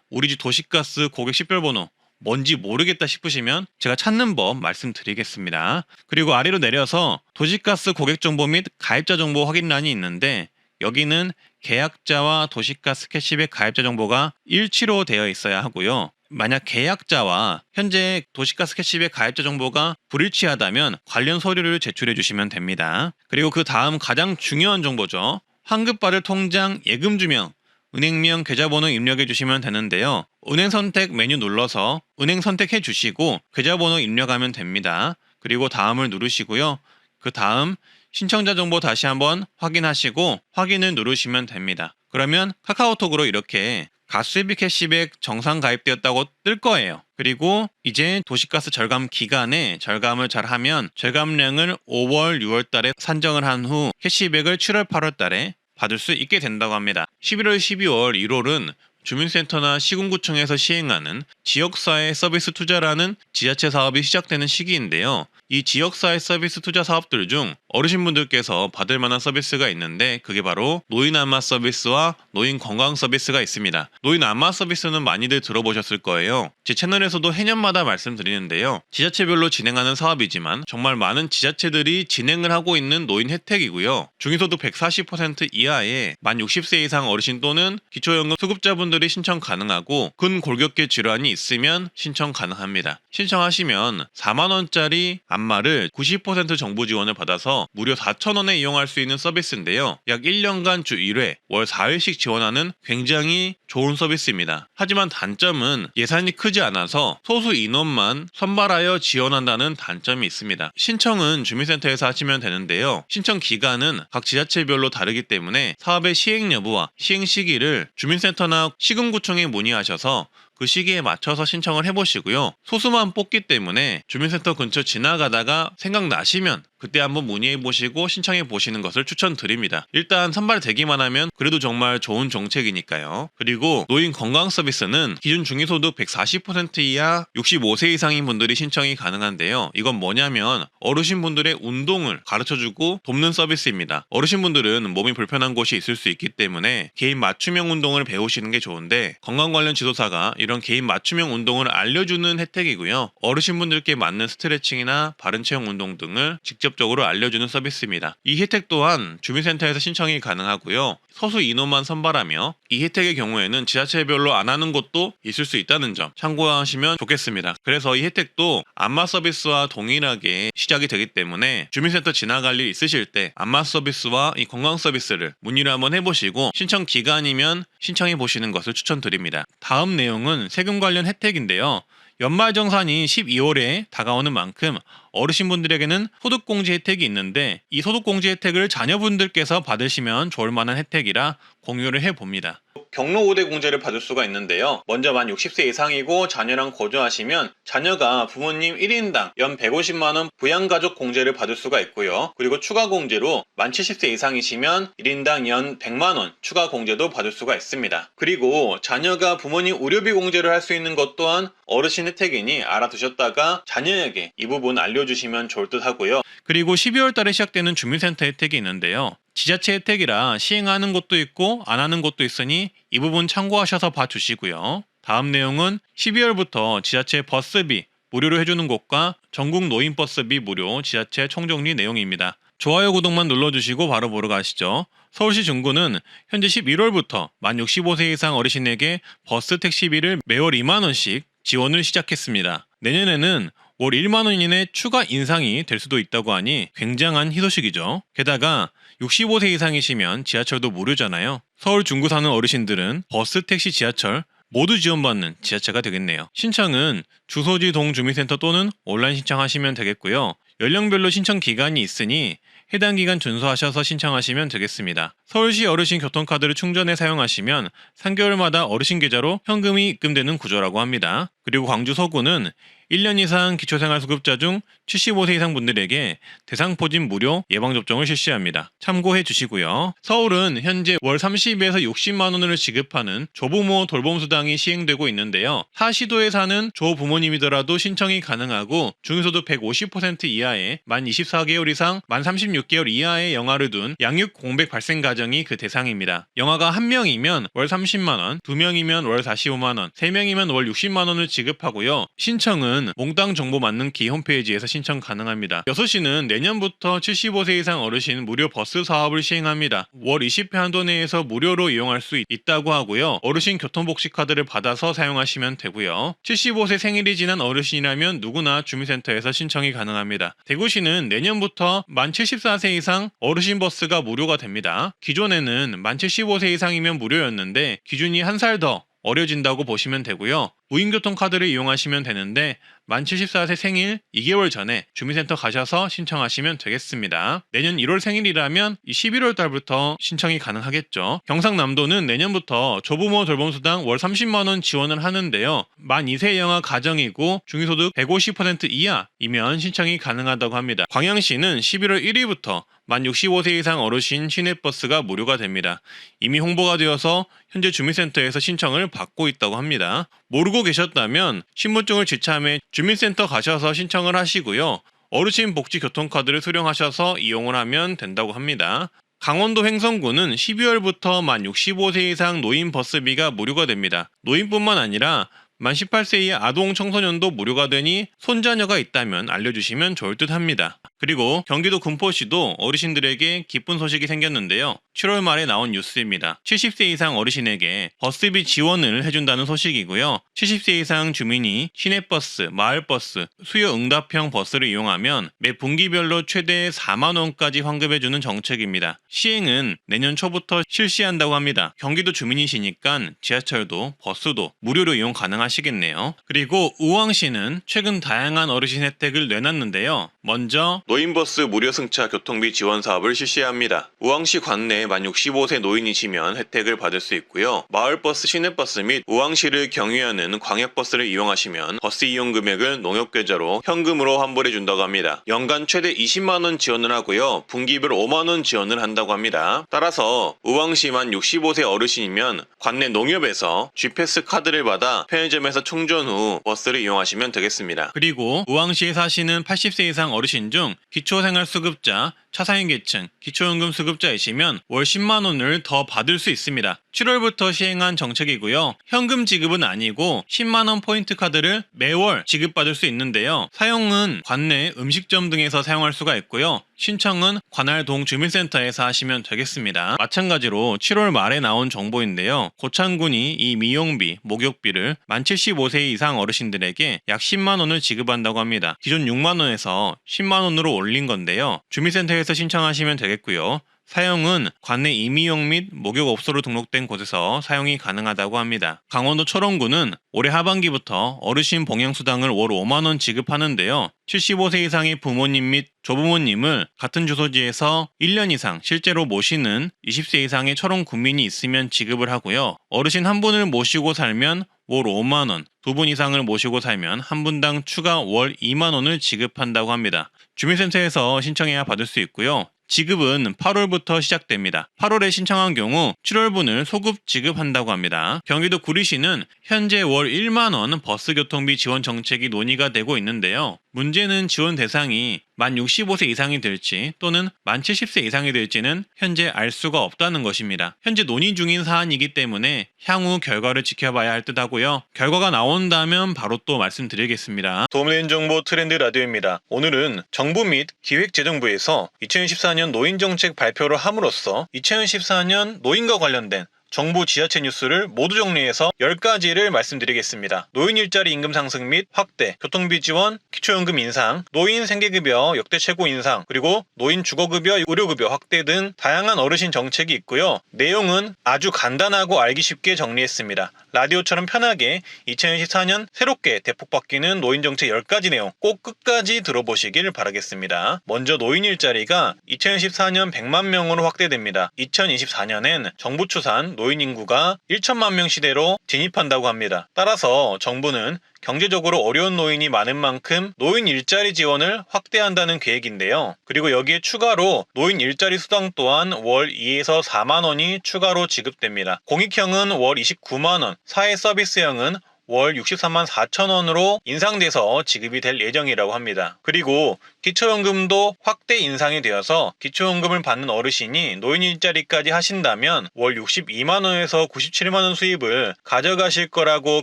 우리 집 도시가스 고객 식별번호 뭔지 모르겠다 싶으시면 제가 찾는 법 말씀드리겠습니다. 그리고 아래로 내려서 도시가스 고객 정보 및 가입자 정보 확인란이 있는데, 여기는 계약자와 도시가스 캐시백 가입자 정보가 일치로 되어 있어야 하고요. 만약 계약자와 현재 도시가스 캐시백 가입자 정보가 불일치하다면 관련 서류를 제출해 주시면 됩니다. 그리고 그 다음 가장 중요한 정보죠. 환급받을 통장, 예금주명, 은행명, 계좌번호 입력해 주시면 되는데요. 은행 선택 메뉴 눌러서 은행 선택해 주시고 계좌번호 입력하면 됩니다. 그리고 다음을 누르시고요. 그 다음 신청자 정보 다시 한번 확인하시고 확인을 누르시면 됩니다. 그러면 카카오톡으로 이렇게 가스비 캐시백 정상 가입되었다고 뜰 거예요. 그리고 이제 도시가스 절감 기간에 절감을 잘하면 절감량을 5월, 6월 달에 산정을 한 후 캐시백을 7월, 8월 달에 받을 수 있게 된다고 합니다. 11월, 12월, 1월은 주민센터나 시군구청에서 시행하는 지역사회 서비스 투자라는 지자체 사업이 시작되는 시기인데요. 이 지역사회 서비스 투자 사업들 중 어르신분들께서 받을 만한 서비스가 있는데, 그게 바로 노인 안마 서비스와 노인 건강 서비스가 있습니다. 노인 안마 서비스는 많이들 들어보셨을 거예요. 제 채널에서도 해년마다 말씀드리는데요. 지자체별로 진행하는 사업이지만 정말 많은 지자체들이 진행을 하고 있는 노인 혜택이고요. 중위소득 140% 이하의 만 60세 이상 어르신 또는 기초연금 수급자분들이 신청 가능하고, 근골격계 질환이 있으면 신청 가능합니다. 신청하시면 4만원짜리 안마를 90% 정부 지원을 받아서 무려 4,000원에 이용할 수 있는 서비스인데요. 약 1년간 주 1회, 월 4회씩 지원하는 굉장히 좋은 서비스입니다. 하지만 단점은 예산이 크지 않아서 소수 인원만 선발하여 지원한다는 단점이 있습니다. 신청은 주민센터에서 하시면 되는데요. 신청 기간은 각 지자체별로 다르기 때문에 사업의 시행 여부와 시행 시기를 주민센터나 시군구청에 문의하셔서 그 시기에 맞춰서 신청을 해보시고요. 소수만 뽑기 때문에 주민센터 근처 지나가다가 생각나시면 그때 한번 문의해보시고 신청해보시는 것을 추천드립니다. 일단 선발되기만 하면 그래도 정말 좋은 정책이니까요. 그리고 노인 건강 서비스는 기준 중위소득 140% 이하 65세 이상인 분들이 신청이 가능한데요. 이건 뭐냐면 어르신분들의 운동을 가르쳐주고 돕는 서비스입니다. 어르신분들은 몸이 불편한 곳이 있을 수 있기 때문에 개인 맞춤형 운동을 배우시는 게 좋은데, 건강 관련 지도사가 이런 개인 맞춤형 운동을 알려주는 혜택이고요. 어르신분들께 맞는 스트레칭이나 바른 체형 운동 등을 직접적으로 알려주는 서비스입니다. 이 혜택 또한 주민센터에서 신청이 가능하고요. 소수 인원만 선발하며 이 혜택의 경우에는 지자체별로 안 하는 곳도 있을 수 있다는 점 참고하시면 좋겠습니다. 그래서 이 혜택도 안마 서비스와 동일하게 시작이 되기 때문에 주민센터 지나갈 일 있으실 때 안마 서비스와 이 건강 서비스를 문의를 한번 해보시고 신청 기간이면 신청해 보시는 것을 추천드립니다. 다음 내용은 세금 관련 혜택인데요. 연말정산이 12월에 다가오는 만큼 어르신분들에게는 소득공제 혜택이 있는데, 이 소득공제 혜택을 자녀분들께서 받으시면 좋을 만한 혜택이라 공유를 해봅니다. 경로 우대 공제를 받을 수가 있는데요. 먼저 만 60세 이상이고 자녀랑 거주하시면 자녀가 부모님 1인당 연 150만원 부양가족 공제를 받을 수가 있고요. 그리고 추가 공제로 만 70세 이상이시면 1인당 연 100만원 추가 공제도 받을 수가 있습니다. 그리고 자녀가 부모님 의료비 공제를 할 수 있는 것 또한 어르신 혜택이니 알아두셨다가 자녀에게 이 부분 알려주시면 좋을 듯 하고요. 그리고 12월 달에 시작되는 주민센터 혜택이 있는데요. 지자체 혜택이라 시행하는 곳도 있고 안 하는 곳도 있으니 이 부분 참고하셔서 봐주시고요. 다음 내용은 12월부터 지자체 버스비 무료로 해주는 곳과 전국 노인버스비 무료 지자체 총정리 내용입니다. 좋아요 구독만 눌러주시고 바로 보러 가시죠. 서울시 중구는 현재 11월부터 만 65세 이상 어르신에게 버스 택시비를 매월 2만원씩 지원을 시작했습니다. 내년에는 월 1만원 이내 추가 인상이 될 수도 있다고 하니 굉장한 희소식이죠. 게다가 65세 이상이시면 지하철도 무료잖아요. 서울 중구 사는 어르신들은 버스, 택시, 지하철 모두 지원받는 지자체가 되겠네요. 신청은 주소지 동주민센터 또는 온라인 신청하시면 되겠고요. 연령별로 신청 기간이 있으니 해당 기간 준수하셔서 신청하시면 되겠습니다. 서울시 어르신 교통카드를 충전해 사용하시면 3개월마다 어르신 계좌로 현금이 입금되는 구조라고 합니다. 그리고 광주 서구는 1년 이상 기초생활수급자 중 75세 이상 분들에게 대상포진 무료 예방접종을 실시합니다. 참고해 주시고요. 서울은 현재 월 30에서 60만원을 지급하는 조부모 돌봄수당이 시행되고 있는데요. 타시도에 사는 조부모님이더라도 신청이 가능하고 중위소득 150% 이하의 만 24개월 이상 만 36개월 이하의 영아를 둔 양육 공백 발생 가정이 그 대상입니다. 영아가 1명이면 월 30만원, 2명이면 월 45만원, 3명이면 월 60만원을 지급하고요. 신청은 몽땅 정보 맞는 기 홈페이지에서 신청 가능합니다. 여수시는 내년부터 75세 이상 어르신 무료 버스 사업을 시행합니다. 월 20회 한도 내에서 무료로 이용할 수 있다고 하고요. 어르신 교통복지카드를 받아서 사용하시면 되고요. 75세 생일이 지난 어르신이라면 누구나 주민센터에서 신청이 가능합니다. 대구시는 내년부터 만 74세 이상 어르신 버스가 무료가 됩니다. 기존에는 만 75세 이상이면 무료였는데 기준이 한 살 더 어려진다고 보시면 되고요. 무인교통카드를 이용하시면 되는데 만 74세 생일 2개월 전에 주민센터 가셔서 신청하시면 되겠습니다. 내년 1월 생일이라면 11월 달부터 신청이 가능하겠죠. 경상남도는 내년부터 조부모 돌봄수당 월 30만원 지원을 하는데요. 만 2세 영아 가정이고 중위소득 150% 이하이면 신청이 가능하다고 합니다. 광양시는 11월 1일부터 만 65세 이상 어르신 시내버스가 무료가 됩니다. 이미 홍보가 되어서 현재 주민센터에서 신청을 받고 있다고 합니다. 모르고 계셨다면 신분증을 지참해 주민센터 가셔서 신청을 하시고요. 어르신 복지 교통카드를 수령하셔서 이용을 하면 된다고 합니다. 강원도 횡성구는 12월부터 만 65세 이상 노인 버스비가 무료가 됩니다. 노인뿐만 아니라 만 18세 이하 아동 청소년도 무료가 되니 손자녀가 있다면 알려주시면 좋을 듯 합니다. 그리고 경기도 군포시도 어르신들에게 기쁜 소식이 생겼는데요. 7월 말에 나온 뉴스입니다. 70세 이상 어르신에게 버스비 지원을 해준다는 소식이고요. 70세 이상 주민이 시내버스, 마을버스, 수요응답형 버스를 이용하면 매 분기별로 최대 4만원까지 환급해주는 정책입니다. 시행은 내년 초부터 실시한다고 합니다. 경기도 주민이시니까 지하철도 버스도 무료로 이용 가능하시겠네요. 그리고 우왕시는 최근 다양한 어르신 혜택을 내놨는데요. 먼저 노인버스 무료 승차 교통비 지원 사업을 실시합니다. 우왕시 관내에 만 65세 노인이시면 혜택을 받을 수 있고요. 마을버스, 시내버스 및 우왕시를 경유하는 광역버스를 이용하시면 버스 이용 금액을 농협계좌로 현금으로 환불해 준다고 합니다. 연간 최대 20만원 지원을 하고요. 분기별 5만원 지원을 한다고 합니다. 따라서 우왕시 만 65세 어르신이면 관내 농협에서 G패스 카드를 받아 편의점에서 충전 후 버스를 이용하시면 되겠습니다. 그리고 우왕시에 사시는 80세 이상 어르신 중 기초생활수급자, 차상위 계층, 기초연금 수급자이시면 월 10만원을 더 받을 수 있습니다. 7월부터 시행한 정책이고요. 현금 지급은 아니고 10만원 포인트 카드를 매월 지급받을 수 있는데요. 사용은 관내 음식점 등에서 사용할 수가 있고요. 신청은 관할 동주민센터에서 하시면 되겠습니다. 마찬가지로 7월 말에 나온 정보인데요. 고창군이 이 미용비, 목욕비를 만 75세 이상 어르신들에게 약 10만원을 지급한다고 합니다. 기존 6만원에서 10만원으로 올린 건데요. 주민센터에서 신청하시면 되겠고요. 사용은 관내 임의용 및 목욕업소로 등록된 곳에서 사용이 가능하다고 합니다. 강원도 철원구는 올해 하반기부터 어르신 봉양수당을 월 5만원 지급하는데요. 75세 이상의 부모님 및 조부모님을 같은 주소지에서 1년 이상 실제로 모시는 20세 이상의 철원 구민이 있으면 지급을 하고요. 어르신 한 분을 모시고 살면 월 5만원, 두 분 이상을 모시고 살면 한 분당 추가 월 2만원을 지급한다고 합니다. 주민센터에서 신청해야 받을 수 있고요. 지급은 8월부터 시작됩니다. 8월에 신청한 경우 7월분을 소급 지급한다고 합니다. 경기도 구리시는 현재 월 1만원 버스교통비 지원 정책이 논의가 되고 있는데요. 문제는 지원 대상이 만 65세 이상이 될지 또는 만 70세 이상이 될지는 현재 알 수가 없다는 것입니다. 현재 논의 중인 사안이기 때문에 향후 결과를 지켜봐야 할 듯 하고요. 결과가 나온다면 바로 또 말씀드리겠습니다. 도움되는 정보 트렌드 라디오입니다. 오늘은 정부 및 기획재정부에서 2014년 노인정책 발표를 함으로써 2014년 노인과 관련된 정부 지자체 뉴스를 모두 정리해서 10가지를 말씀드리겠습니다. 노인 일자리 임금 상승 및 확대, 교통비 지원, 기초연금 인상, 노인 생계급여 역대 최고 인상, 그리고 노인 주거급여, 의료급여 확대 등 다양한 어르신 정책이 있고요. 내용은 아주 간단하고 알기 쉽게 정리했습니다. 라디오처럼 편하게 2014년 새롭게 대폭 바뀌는 노인 정책 10가지 내용 꼭 끝까지 들어보시길 바라겠습니다. 먼저 노인 일자리가 2014년 100만 명으로 확대됩니다. 2024년엔 정부 추산 노인 인구가 1천만 명 시대로 진입한다고 합니다. 따라서 정부는 경제적으로 어려운 노인이 많은 만큼 노인 일자리 지원을 확대한다는 계획인데요. 그리고 여기에 추가로 노인 일자리 수당 또한 월 2에서 4만 원이 추가로 지급됩니다. 공익형은 월 29만 원, 사회 서비스형은 월 63만 4천 원으로 인상돼서 지급이 될 예정이라고 합니다. 그리고 기초연금도 확대 인상이 되어서 기초연금을 받는 어르신이 노인 일자리까지 하신다면 월 62만 원에서 97만 원 수입을 가져가실 거라고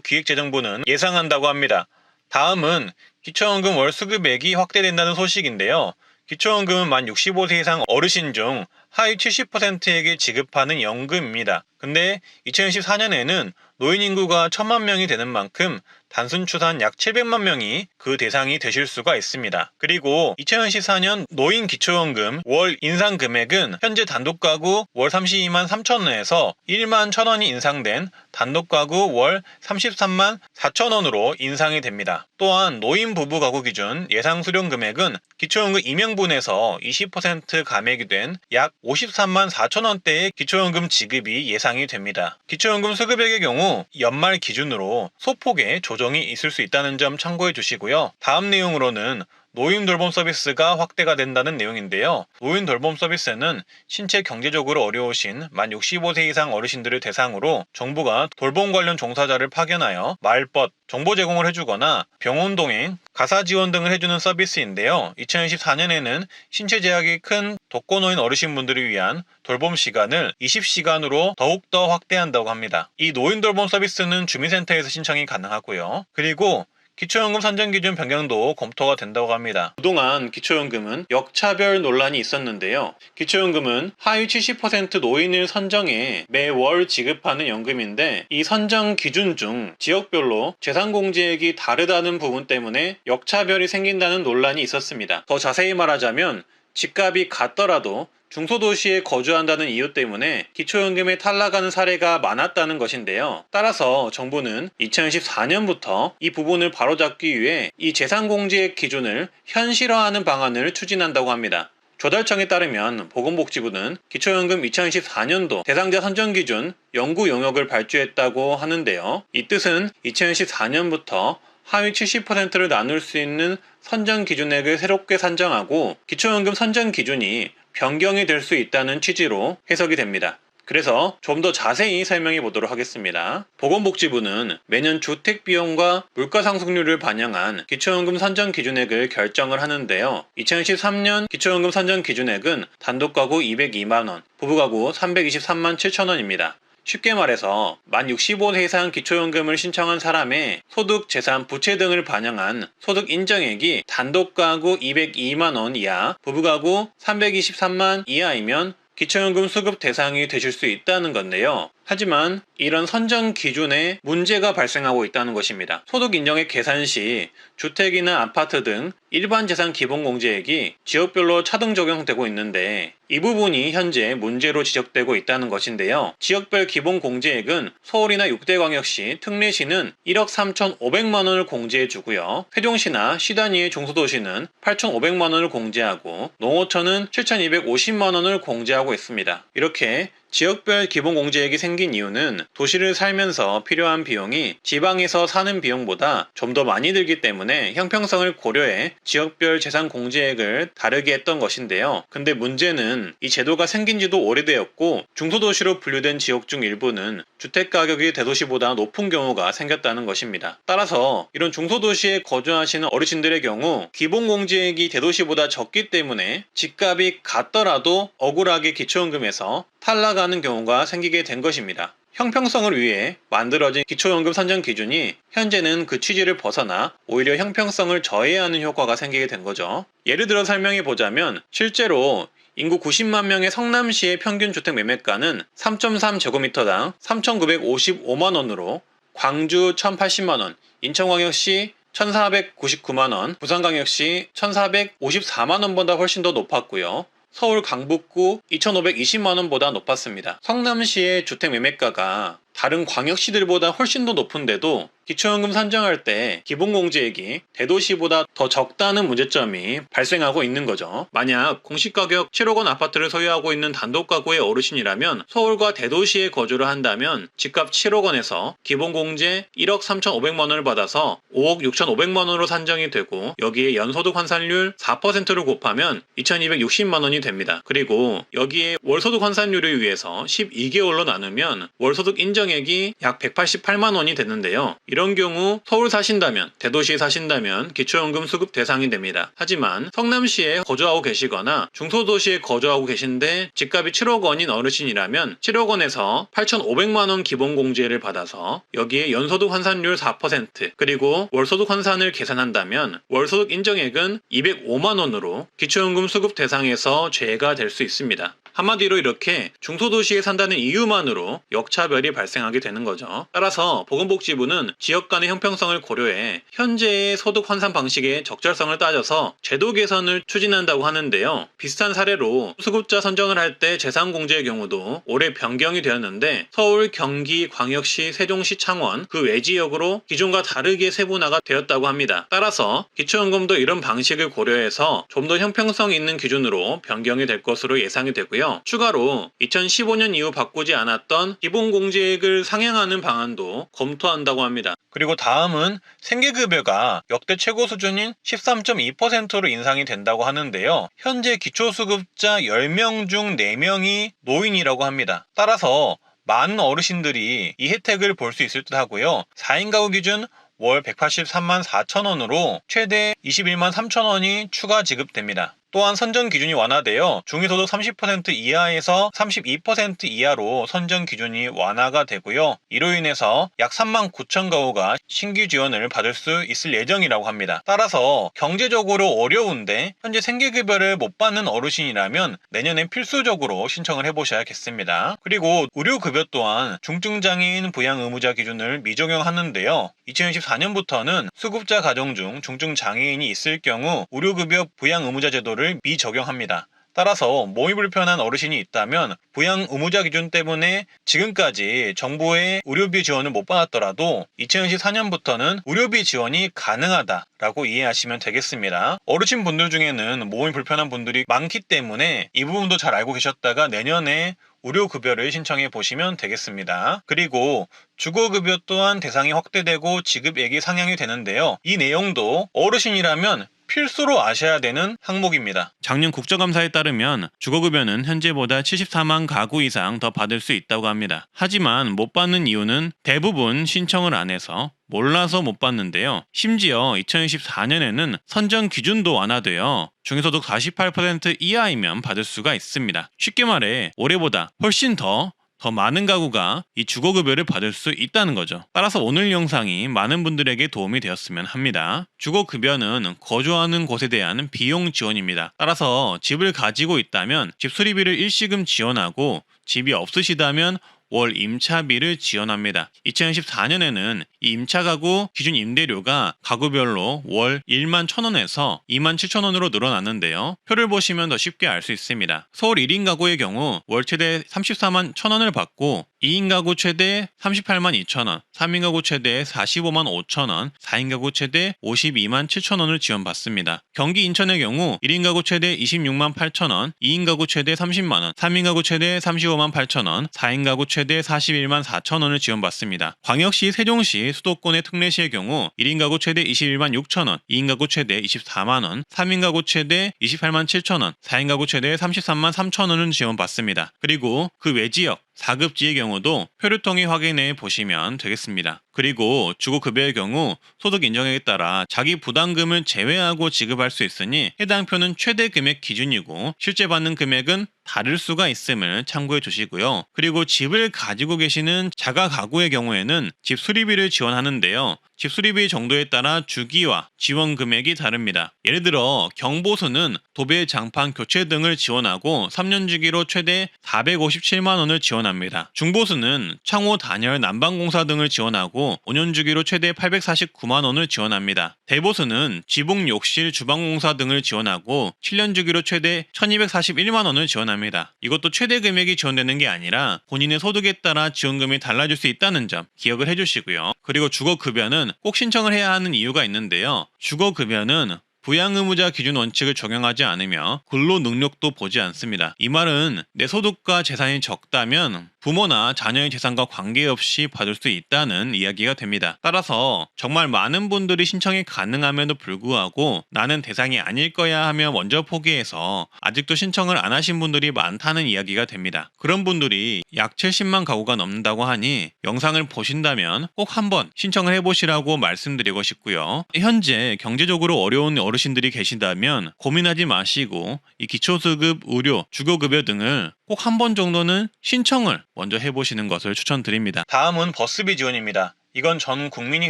기획재정부는 예상한다고 합니다. 다음은 기초연금 월 수급액이 확대된다는 소식인데요. 기초연금은 만 65세 이상 어르신 중 하위 70%에게 지급하는 연금입니다. 근데 2014년에는 노인 인구가 1000만 명이 되는 만큼 단순 추산 약 700만 명이 그 대상이 되실 수가 있습니다. 그리고 2014년 노인 기초연금 월 인상 금액은 현재 단독 가구 월 32만 3천 원에서 1만 1천 원이 인상된 단독 가구 월 33만 4천 원으로 인상이 됩니다. 또한 노인 부부 가구 기준 예상 수령 금액은 기초연금 임명분에서 20% 감액이 된 약 53만 4천 원대의 기초연금 지급이 예상이 됩니다. 기초연금 수급액의 경우 연말 기준으로 소폭의 조정이 있을 수 있다는 점 참고해 주시고요. 다음 내용으로는 노인 돌봄 서비스가 확대가 된다는 내용인데요. 노인 돌봄 서비스는 신체 경제적으로 어려우신 만 65세 이상 어르신들을 대상으로 정부가 돌봄 관련 종사자를 파견하여 말벗, 정보 제공을 해주거나 병원 동행, 가사 지원 등을 해주는 서비스인데요. 2014년에는 신체 제약이 큰 독거노인 어르신분들을 위한 돌봄 시간을 20시간으로 더욱더 확대한다고 합니다. 이 노인 돌봄 서비스는 주민센터에서 신청이 가능하고요. 그리고 기초연금 선정 기준 변경도 검토가 된다고 합니다. 그동안 기초연금은 역차별 논란이 있었는데요. 기초연금은 하위 70% 노인을 선정해 매월 지급하는 연금인데 이 선정 기준 중 지역별로 재산공제액이 다르다는 부분 때문에 역차별이 생긴다는 논란이 있었습니다. 더 자세히 말하자면 집값이 같더라도 중소도시에 거주한다는 이유 때문에 기초연금에 탈락하는 사례가 많았다는 것인데요. 따라서 정부는 2014년부터 이 부분을 바로잡기 위해 이 재산공제액 기준을 현실화하는 방안을 추진한다고 합니다. 조달청에 따르면 보건복지부는 기초연금 2014년도 대상자 선정 기준 연구 용역을 발주했다고 하는데요. 이 뜻은 2014년부터 하위 70%를 나눌 수 있는 선정 기준액을 새롭게 산정하고 기초연금 선정 기준이 변경이 될 수 있다는 취지로 해석이 됩니다. 그래서 좀 더 자세히 설명해 보도록 하겠습니다. 보건복지부는 매년 주택비용과 물가상승률을 반영한 기초연금 선정 기준액을 결정을 하는데요. 2013년 기초연금 선정 기준액은 단독가구 202만원, 부부가구 323만 7천원입니다. 쉽게 말해서 만 65세 이상 기초연금을 신청한 사람의 소득, 재산, 부채 등을 반영한 소득 인정액이 단독 가구 202만원 이하, 부부가구 323만 이하이면 기초연금 수급 대상이 되실 수 있다는 건데요. 하지만 이런 선정 기준에 문제가 발생하고 있다는 것입니다. 소득 인정액 계산 시 주택이나 아파트 등 일반 재산 기본공제액이 지역별로 차등 적용되고 있는데 이 부분이 현재 문제로 지적되고 있다는 것인데요. 지역별 기본공제액은 서울이나 6대 광역시, 특례시는 1억 3,500만 원을 공제해 주고요. 세종시나 시 단위의 중소도시는 8,500만 원을 공제하고 농어촌은 7,250만 원을 공제하고 있습니다. 이렇게 지역별 기본공제액이 생긴 이유는 도시를 살면서 필요한 비용이 지방에서 사는 비용보다 좀 더 많이 들기 때문에 형평성을 고려해 지역별 재산공제액을 다르게 했던 것인데요. 근데 문제는 이 제도가 생긴 지도 오래되었고 중소도시로 분류된 지역 중 일부는 주택가격이 대도시보다 높은 경우가 생겼다는 것입니다. 따라서 이런 중소도시에 거주하시는 어르신들의 경우 기본공제액이 대도시보다 적기 때문에 집값이 같더라도 억울하게 기초연금에서 탈락하는 경우가 생기게 된 것입니다. 형평성을 위해 만들어진 기초연금 선정 기준이 현재는 그 취지를 벗어나 오히려 형평성을 저해하는 효과가 생기게 된 거죠. 예를 들어 설명해 보자면 실제로 인구 90만 명의 성남시의 평균 주택 매매가는 3.3제곱미터당 3,955만 원으로 광주 1,080만 원, 인천광역시 1,499만 원, 부산광역시 1,454만 원보다 훨씬 더 높았고요. 서울 강북구 2,520만 원보다 높았습니다. 성남시의 주택 매매가가 다른 광역시들보다 훨씬 더 높은데도 기초연금 산정할 때 기본공제액이 대도시보다 더 적다는 문제점이 발생하고 있는 거죠. 만약 공시가격 7억 원 아파트를 소유하고 있는 단독가구의 어르신이라면 서울과 대도시에 거주를 한다면 집값 7억 원에서 기본공제 1억 3,500만 원을 받아서 5억 6,500만 원으로 산정이 되고 여기에 연소득 환산율 4%를 곱하면 2,260만 원이 됩니다. 그리고 여기에 월소득 환산율에 의해서 12개월로 나누면 월소득 인정액이 약 188만 원이 되는데요. 이런 경우 서울 사신다면, 대도시에 사신다면 기초연금 수급 대상이 됩니다. 하지만 성남시에 거주하고 계시거나 중소도시에 거주하고 계신데 집값이 7억 원인 어르신이라면 7억 원에서 8,500만 원 기본공제를 받아서 여기에 연소득 환산율 4% 그리고 월소득 환산을 계산한다면 월소득 인정액은 205만 원으로 기초연금 수급 대상에서 제외가 될 수 있습니다. 한마디로 이렇게 중소도시에 산다는 이유만으로 역차별이 발생하게 되는 거죠. 따라서 보건복지부는 지역 간의 형평성을 고려해 현재의 소득 환산 방식의 적절성을 따져서 제도 개선을 추진한다고 하는데요. 비슷한 사례로 수급자 선정을 할 때 재산공제의 경우도 올해 변경이 되었는데 서울, 경기, 광역시, 세종시, 창원 그 외 지역으로 기존과 다르게 세분화가 되었다고 합니다. 따라서 기초연금도 이런 방식을 고려해서 좀 더 형평성 있는 기준으로 변경이 될 것으로 예상이 되고요. 추가로 2015년 이후 바꾸지 않았던 기본공제액을 상향하는 방안도 검토한다고 합니다. 그리고 다음은 생계급여가 역대 최고 수준인 13.2%로 인상이 된다고 하는데요. 현재 기초수급자 10명 중 4명이 노인이라고 합니다. 따라서 많은 어르신들이 이 혜택을 볼 수 있을 듯 하고요. 4인 가구 기준 월 183만 4천 원으로 최대 21만 3천 원이 추가 지급됩니다. 또한 선정 기준이 완화되어 중위소득 30% 이하에서 32% 이하로 선정 기준이 완화가 되고요. 이로 인해서 약 3만 9천 가구가 신규 지원을 받을 수 있을 예정이라고 합니다. 따라서 경제적으로 어려운데 현재 생계급여를 못 받는 어르신이라면 내년엔 필수적으로 신청을 해보셔야겠습니다. 그리고 의료급여 또한 중증장애인 부양 의무자 기준을 미적용하는데요. 2024년부터는 수급자 가정 중 중증장애인이 있을 경우 의료급여 부양 의무자 제도를 미적용합니다. 따라서 몸이 불편한 어르신이 있다면 부양 의무자 기준 때문에 지금까지 정부의 의료비 지원을 못 받았더라도 2024년부터는 의료비 지원이 가능하다라고 이해하시면 되겠습니다. 어르신 분들 중에는 몸이 불편한 분들이 많기 때문에 이 부분도 잘 알고 계셨다가 내년에 의료급여를 신청해 보시면 되겠습니다. 그리고 주거급여 또한 대상이 확대되고 지급액이 상향이 되는데요. 이 내용도 어르신이라면 필수로 아셔야 되는 항목입니다. 작년 국정감사에 따르면 주거급여는 현재보다 74만 가구 이상 더 받을 수 있다고 합니다. 하지만 못 받는 이유는 대부분 신청을 안 해서 몰라서 못 받는데요. 심지어 2024년에는 선정 기준도 완화되어 중위소득 48% 이하이면 받을 수가 있습니다. 쉽게 말해 올해보다 훨씬 더 많은 가구가 이 주거급여를 받을 수 있다는 거죠. 따라서 오늘 영상이 많은 분들에게 도움이 되었으면 합니다. 주거급여는 거주하는 곳에 대한 비용 지원입니다. 따라서 집을 가지고 있다면 집 수리비를 일시금 지원하고 집이 없으시다면 월 임차비를 지원합니다. 2014년에는 이 임차 가구 기준 임대료가 가구별로 월 1만 1,000원에서 2만 7,000원으로 늘어났는데요. 표를 보시면 더 쉽게 알 수 있습니다. 서울 1인 가구의 경우 월 최대 34만 1,000원을 받고 2인 가구 최대 38만 2천원, 3인 가구 최대 45만 5천원, 4인 가구 최대 52만 7천원을 지원받습니다. 경기 인천의 경우 1인 가구 최대 26만 8천원, 2인 가구 최대 30만원, 3인 가구 최대 35만 8천원, 4인 가구 최대 41만 4천원을 지원받습니다. 광역시 세종시 수도권의 특례시의 경우 1인 가구 최대 21만 6천원, 2인 가구 최대 24만원, 3인 가구 최대 28만 7천원, 4인 가구 최대 33만 3천원을 지원받습니다. 그리고 그 외지역 4급지의 경우도 표를 통해 확인해 보시면 되겠습니다. 그리고 주거급여의 경우 소득 인정액에 따라 자기 부담금을 제외하고 지급할 수 있으니 해당 표는 최대 금액 기준이고 실제 받는 금액은 다를 수가 있음을 참고해 주시고요. 그리고 집을 가지고 계시는 자가 가구의 경우에는 집 수리비를 지원하는데요. 집 수리비 정도에 따라 주기와 지원 금액이 다릅니다. 예를 들어 경보수는 도배, 장판, 교체 등을 지원하고 3년 주기로 최대 457만 원을 지원합니다. 중보수는 창호, 단열, 난방공사 등을 지원하고 5년 주기로 최대 849만 원을 지원합니다. 대보수는 지붕, 욕실, 주방공사 등을 지원하고 7년 주기로 최대 1241만 원을 지원합니다. 이것도 최대 금액이 지원되는 게 아니라 본인의 소득에 따라 지원금이 달라질 수 있다는 점 기억을 해주시고요. 그리고 주거급여는 꼭 신청을 해야 하는 이유가 있는데요. 주거급여는 부양의무자 기준 원칙을 적용하지 않으며 근로 능력도 보지 않습니다. 이 말은 내 소득과 재산이 적다면 부모나 자녀의 재산과 관계없이 받을 수 있다는 이야기가 됩니다. 따라서 정말 많은 분들이 신청이 가능함에도 불구하고 나는 대상이 아닐 거야 하며 먼저 포기해서 아직도 신청을 안 하신 분들이 많다는 이야기가 됩니다. 그런 분들이 약 70만 가구가 넘는다고 하니 영상을 보신다면 꼭 한번 신청을 해보시라고 말씀드리고 싶고요. 현재 경제적으로 어려운 어르신들이 계신다면 고민하지 마시고 이 기초수급, 의료, 주거급여 등을 꼭 한 번 정도는 신청을 먼저 해보시는 것을 추천드립니다. 다음은 버스비 지원입니다. 이건 전 국민이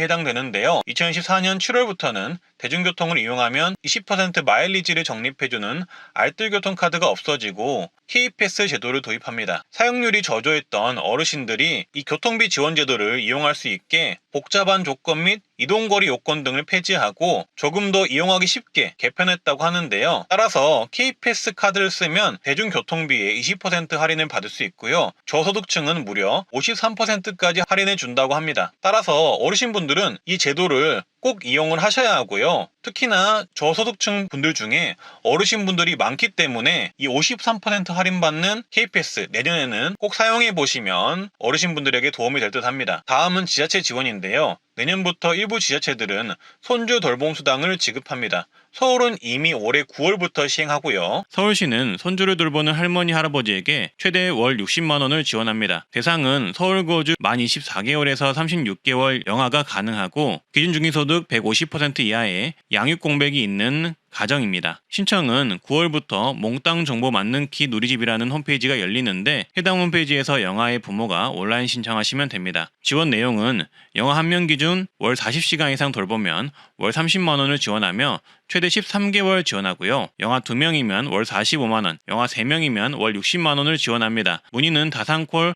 해당되는데요. 2014년 7월부터는 대중교통을 이용하면 20% 마일리지를 적립해주는 알뜰교통카드가 없어지고 K패스 제도를 도입합니다. 사용률이 저조했던 어르신들이 이 교통비 지원 제도를 이용할 수 있게 복잡한 조건 및 이동거리 요건 등을 폐지하고 조금 더 이용하기 쉽게 개편했다고 하는데요. 따라서 K패스 카드를 쓰면 대중교통비에 20% 할인을 받을 수 있고요. 저소득층은 무려 53%까지 할인해 준다고 합니다. 따라서 어르신분들은 이 제도를 꼭 이용을 하셔야 하고요. 특히나 저소득층 분들 중에 어르신분들이 많기 때문에 이 53% 할인받는 K패스 내년에는 꼭 사용해 보시면 어르신분들에게 도움이 될 듯 합니다. 다음은 지자체 지원인데요. 내년부터 일부 지자체들은 손주 돌봄수당을 지급합니다. 서울은 이미 올해 9월부터 시행하고요. 서울시는 손주를 돌보는 할머니, 할아버지에게 최대 월 60만 원을 지원합니다. 대상은 서울 거주 만 24개월에서 36개월 영아가 가능하고 기준 중위소득 150% 이하의 양육 공백이 있는 가정입니다. 신청은 9월부터 몽땅 정보 맞는 키 누리집이라는 홈페이지가 열리는데 해당 홈페이지에서 영아의 부모가 온라인 신청하시면 됩니다. 지원 내용은 영아 한 명 기준 월 40시간 이상 돌보면 월 30만 원을 지원하며 최대 13개월 지원하고요. 영아 2명이면 월 45만 원, 영아 3명이면 월 60만 원을 지원합니다. 문의는 다산콜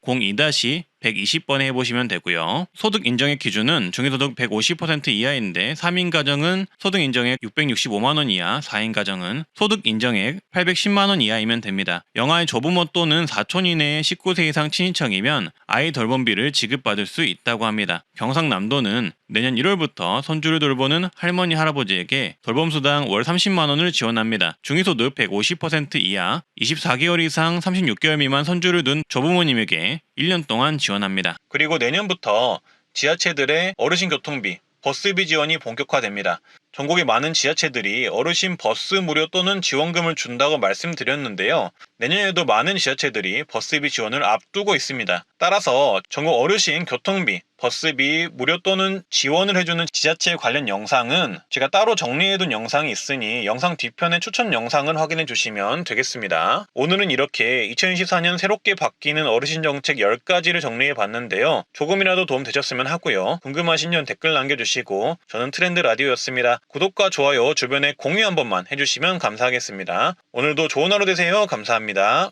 02-120번에 해보시면 되고요. 소득 인정액 기준은 중위소득 150% 이하인데 3인 가정은 소득 인정액 665만 원 이하, 4인 가정은 소득 인정액 810만 원 이하이면 됩니다. 영아의 조부모 또는 사촌 이내의 19세 이상 친인척이면 아이 돌봄비를 지급받을 수 있다고 합니다. 경상남도는 내년 1월부터 손주를 돌보는 할머니, 할아버지에게 돌봄수당 월 30만 원을 지원합니다. 중위소득 150% 이하, 24개월 이상 36개월 미만 손주를 둔 조부모님에게 1년 동안 지원합니다. 그리고 내년부터 지자체들의 어르신 교통비, 버스비 지원이 본격화됩니다. 전국의 많은 지자체들이 어르신 버스 무료 또는 지원금을 준다고 말씀드렸는데요. 내년에도 많은 지자체들이 버스비 지원을 앞두고 있습니다. 따라서 전국 어르신 교통비, 버스비 무료 또는 지원을 해주는 지자체 관련 영상은 제가 따로 정리해둔 영상이 있으니 영상 뒤편에 추천 영상을 확인해 주시면 되겠습니다. 오늘은 이렇게 2024년 새롭게 바뀌는 어르신 정책 10가지를 정리해 봤는데요. 조금이라도 도움 되셨으면 하고요. 궁금하신 점 댓글 남겨주시고 저는 트렌드 라디오였습니다. 구독과 좋아요 주변에 공유 한 번만 해주시면 감사하겠습니다. 오늘도 좋은 하루 되세요. 감사합니다.